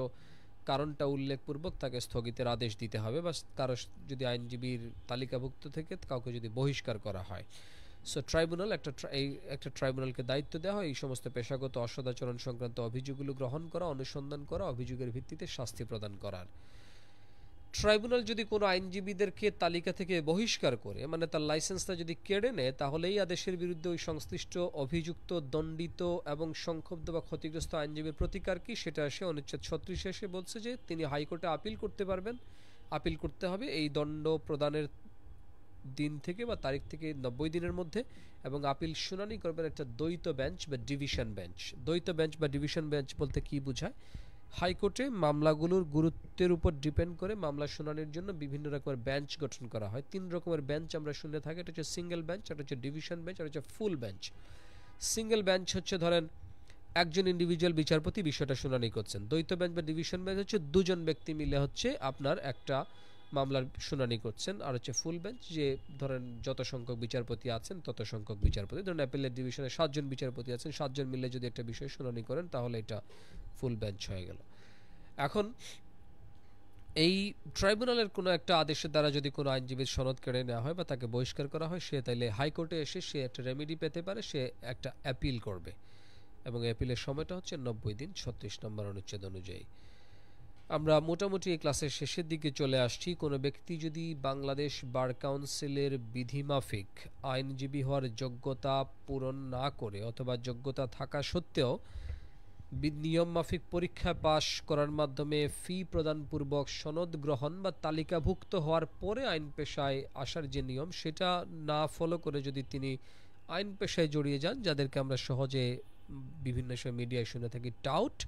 [SPEAKER 1] কারণটা উল্লেখপূর্বক তাকে স্থগিতের আদেশ দিতে হবে, বা কারো যদি আইনজীবীর তালিকাভুক্ত থেকে কাউকে যদি বহিষ্কার করা হয়। সো ট্রাইব্যুনাল একটা ট্রাইব্যুনালকে দায়িত্ব দেওয়া হয় এই সমস্ত পেশাগত অসদাচরণ সংক্রান্ত অভিযোগগুলো গ্রহণ করা, অনুসন্ধান করা, অভিযোগের ভিত্তিতে শাস্তি প্রদান করার। ট্রাইব্যুনাল যদি কোনো আইনজীবীদেরকে তালিকা থেকে বহিষ্কার করে, মানে তার লাইসেন্সটা যদি কেড়ে নেয়, তাহলে এই আদেশের বিরুদ্ধে ওই সংশ্লিষ্ট অভিযুক্ত, দণ্ডিত এবং সংক্ষুব্ধ বা ক্ষতিগ্রস্ত আইনজীবীর প্রতিকার কি, সেটা এসে অনুচ্ছেদ 36 এসে বলছে যে তিনি হাইকোর্টে আপিল করতে পারবেন। আপিল করতে হবে এই দণ্ড প্রদানের দিন থেকে বা তারিখ থেকে 90 দিনের মধ্যে, এবং আপিল শুনানি করবেন একটা দ্বৈত বেঞ্চ বা ডিভিশন বেঞ্চ। দ্বৈত বেঞ্চ বা ডিভিশন বেঞ্চ বলতে কি বোঝায়? হাইকোর্টে মামলাগুলোর গুরুত্বের উপর ডিপেন্ড করে মামলা শুনানির জন্য বিভিন্ন রকমের বেঞ্চ গঠন করা হয়। 3 রকমের বেঞ্চ আমরা শুনে থাকি, এটা হচ্ছে সিঙ্গেল বেঞ্চ, এটা হচ্ছে ডিভিশন বেঞ্চ, আর হচ্ছে ফুল বেঞ্চ। সিঙ্গেল বেঞ্চ হচ্ছে ধরেন একজন ইন্ডিভিজুয়াল বিচারপতি বিষয়টা শুনানি করছেন। দ্বৈত বেঞ্চ বা ডিভিশন বেঞ্চ হচ্ছে দুজন ব্যক্তি মিলে হচ্ছে আপনার একটা মামলার শুনানি করছেন। আর হচ্ছে ফুল বেঞ্চ, যে ধরেন যত সংখ্যক বিচারপতি আছেন তত সংখ্যক বিচারপতি, ধরেন অ্যাপিলেট ডিভিশনে 7 জন বিচারপতি আছেন, 7 জন মিলে যদি একটা বিষয় শুনানি করেন তাহলে এটা ফুল বেঞ্চ হয়ে গেল। এখন এই ট্রাইব্যুনালের কোনো একটা আদেশের দ্বারা যদি কোনো আইনজীবীর সনদ কেড়ে নেওয়া হয় বা তাকে বহিষ্কার করা হয়, সে তাইলে হাইকোর্টে এসে সে একটা রেমেডি পেতে পারে, সে একটা অ্যাপিল করবে, এবং অ্যাপিলের সময়টা হচ্ছে 90 দিন 36 নম্বর অনুচ্ছেদ অনুযায়ী। আমরা মোটামুটি এই ক্লাসের শেষের দিকে চলে আসছি। কোনো ব্যক্তি যদি বাংলাদেশ বার কাউন্সিলের বিধিমাফিক আইনজীবী হওয়ার যোগ্যতা পূরণ না করে অথবা যোগ্যতা থাকা সত্ত্বেও নিয়ম মাফিক পরীক্ষা পাশ করার মাধ্যমে ফি প্রদানপূর্বক সনদ গ্রহণ বা তালিকাভুক্ত হওয়ার পরে আইন পেশায় আসার যে নিয়ম সেটা না ফলো করে যদি তিনি আইন পেশায় জড়িয়ে যান, যাদেরকে আমরা সহজে বিভিন্ন সময় মিডিয়ায় শুনে থাকি টাউট,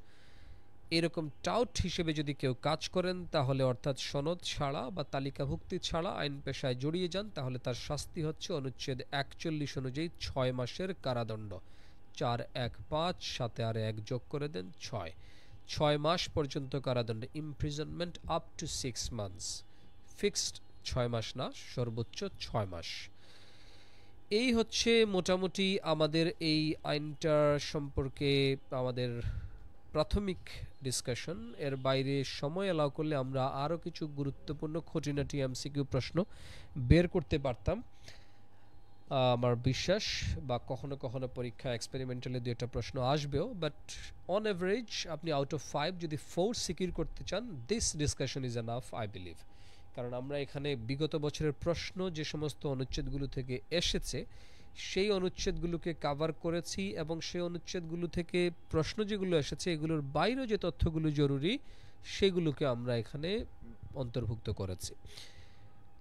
[SPEAKER 1] এরকম টাউট হিসেবে যদি কেউ কাজ করেন তাহলে অর্থাৎ সনদ ছাড়া বা তালিকাভুক্তি ছাড়া আইন পেশায় জড়িয়ে যান, তাহলে তার শাস্তি হচ্ছে অনুচ্ছেদ ৪১ অনুযায়ী ৬ মাসের কারাদণ্ড। ৪-১-৫ সাথে আর ১ যোগ করে দেন ৬, ৬ মাস পর্যন্ত কারাদণ্ড, imprisonment up to 6 months, fixed ৬ মাস না, সর্বোচ্চ ৬ মাস। এই হচ্ছে মোটামুটি আমাদের এই আইনটার সম্পর্কে আমাদের প্রাথমিক ডিসকাশন। এর বাইরে সময় অ্যালাউ করলে আমরা আরও কিছু গুরুত্বপূর্ণ খুঁটিনাটি এমসিকিউ প্রশ্ন বের করতে পারতাম আমার বিশ্বাস, বা কখনো কখনো পরীক্ষা এক্সপেরিমেন্টালি ২-একটা প্রশ্ন আসবেও, বাট অন এভারেজ আপনি আউট অফ 5 যদি 4 সিকিউর করতে চান, this discussion is enough I believe. কারণ আমরা এখানে বিগত বছরের প্রশ্ন যে সমস্ত অনুচ্ছেদগুলো থেকে এসেছে সেই অনুচ্ছেদগুলোকে কাভার করেছি, এবং সেই অনুচ্ছেদগুলো থেকে প্রশ্ন যেগুলো এসেছে এগুলোর বাইরেও যে তথ্যগুলো জরুরি সেগুলোকে আমরা এখানে অন্তর্ভুক্ত করেছি।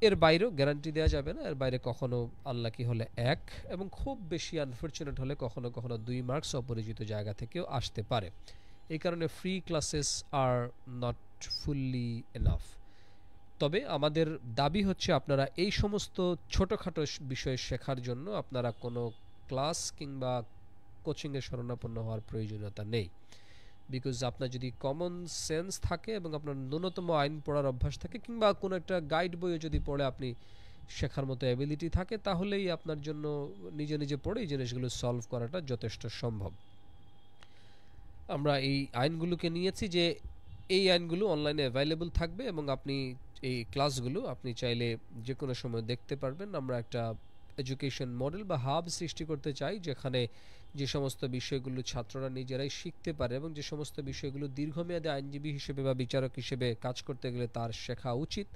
[SPEAKER 1] এর বাইরেও গ্যারান্টি দেওয়া যাবে না, এর বাইরে কখনো আনলাকি হলে ১ এবং খুব বেশি আনফর্চুনেট হলে কখনো কখনো ২ মার্কস অপরিচিত জায়গা থেকেও আসতে পারে। এই কারণে free classes are not fully enough. তবে আমাদের দাবি হচ্ছে আপনারা এই সমস্ত ছোটোখাটো বিষয় শেখার জন্য আপনারা কোনো ক্লাস কিংবা কোচিংয়ে শরণাপন্ন হওয়ার প্রয়োজনীয়তা নেই। বিকজ আপনার যদি কমন সেন্স থাকে এবং আপনার ন্যূনতম আইন পড়ার অভ্যাস থাকে কিংবা কোনো একটা গাইড বইও যদি পড়ে আপনি শেখার মতো অ্যাবিলিটি থাকে, তাহলেই আপনার জন্য নিজে নিজে পড়ে এই জিনিসগুলো সলভ করাটা যথেষ্ট সম্ভব। আমরা এই আইনগুলোকে নিয়েছি যে এই আইনগুলো অনলাইনে অ্যাভেলেবল থাকবে এবং আপনি এই ক্লাসগুলো আপনি চাইলে যে কোনো সময় দেখতে পারবেন। আমরা একটা এডুকেশন মডেল বা হাব সৃষ্টি করতে চাই যেখানে যে সমস্ত বিষয়গুলো ছাত্ররা নিজেরাই শিখতে পারে এবং যে সমস্ত বিষয়গুলো দীর্ঘমেয়াদী আইনজীবী হিসেবে বা বিচারক হিসেবে কাজ করতে গেলে তার শেখা উচিত,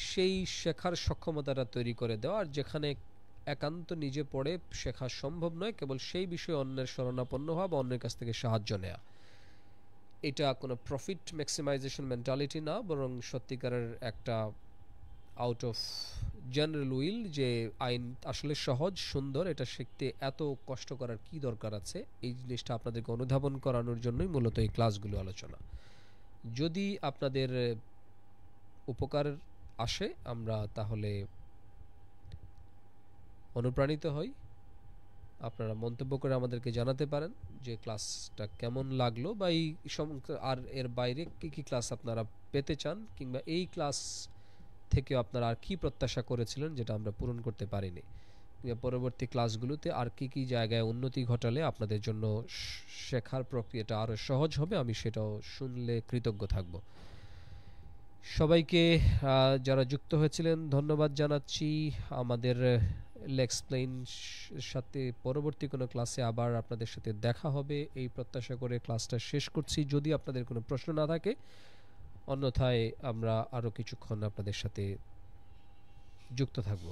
[SPEAKER 1] সেই শেখার সক্ষমতাটা তৈরি করে দেওয়া। আর যেখানে একান্ত নিজে পড়ে শেখা সম্ভব নয়, কেবল সেই বিষয়ে অন্যের শরণাপন্ন হওয়া বা অন্যের কাছ থেকে সাহায্য নেওয়া। এটা কোনো প্রফিট ম্যাক্সিমাইজেশন মেন্টালিটি না, বরং সত্যিকারের একটা আউট অফ জেনারেল উইল যে আইন আসলে সহজ সুন্দর, এটা শিখতে এত কষ্ট করার কি দরকার আছে, এই জিনিসটা আপনাদেরকে অনুধাবন করানোর জন্যই মূলত এই ক্লাসগুলো আলোচনা। যদি আপনাদের উপকার আসে আমরা তাহলে অনুপ্রাণিত হই। আপনারা মন্তব্য করে আমাদেরকে জানাতে পারেন যে ক্লাসটা কেমন লাগলো, বা এই আর এর বাইরে কী কী ক্লাস আপনারা পেতে চান, কিংবা এই ক্লাস থেকে আপনারা আর কি প্রত্যাশা করেছিলেন যেটা আমরা পূরণ করতে পারিনি, কিংবা পরবর্তী ক্লাসগুলোতে আর কি কি জায়গায় উন্নতি ঘটালে আপনাদের জন্য শেখার প্রক্রিয়াটা আরও সহজ হবে, আমি সেটাও শুনলে কৃতজ্ঞ থাকব। সবাইকে যারা যুক্ত হয়েছিলেন ধন্যবাদ জানাচ্ছি। আমাদের এক্সপ্লেইন সাথে পরবর্তী কোনো ক্লাসে আবার আপনাদের সাথে দেখা হবে এই প্রত্যাশা করে ক্লাসটা শেষ করছি। যদি আপনাদের কোনো প্রশ্ন না থাকে, অন্যথায় আমরা আরও কিছুক্ষণ আপনাদের সাথে যুক্ত থাকব।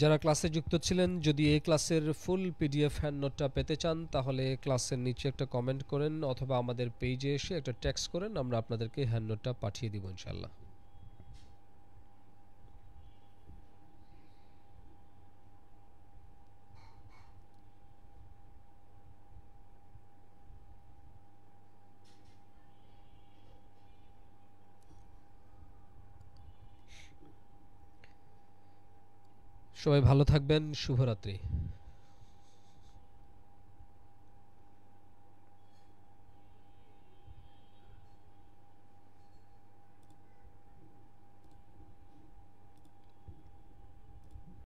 [SPEAKER 1] যারা ক্লাসে যুক্ত ছিলেন, যদি এই ক্লাসের ফুল পিডিএফ হ্যান্ড নোটটা পেতে চান তাহলে ক্লাসের নিচে একটা কমেন্ট করেন অথবা আমাদের পেজে এসে একটা টেক্সট করেন, আমরা আপনাদেরকে হ্যান্ড নোটটা পাঠিয়ে দিব ইনশাল্লাহ। সবাই ভালো থাকবেন। শুভরাত্রি।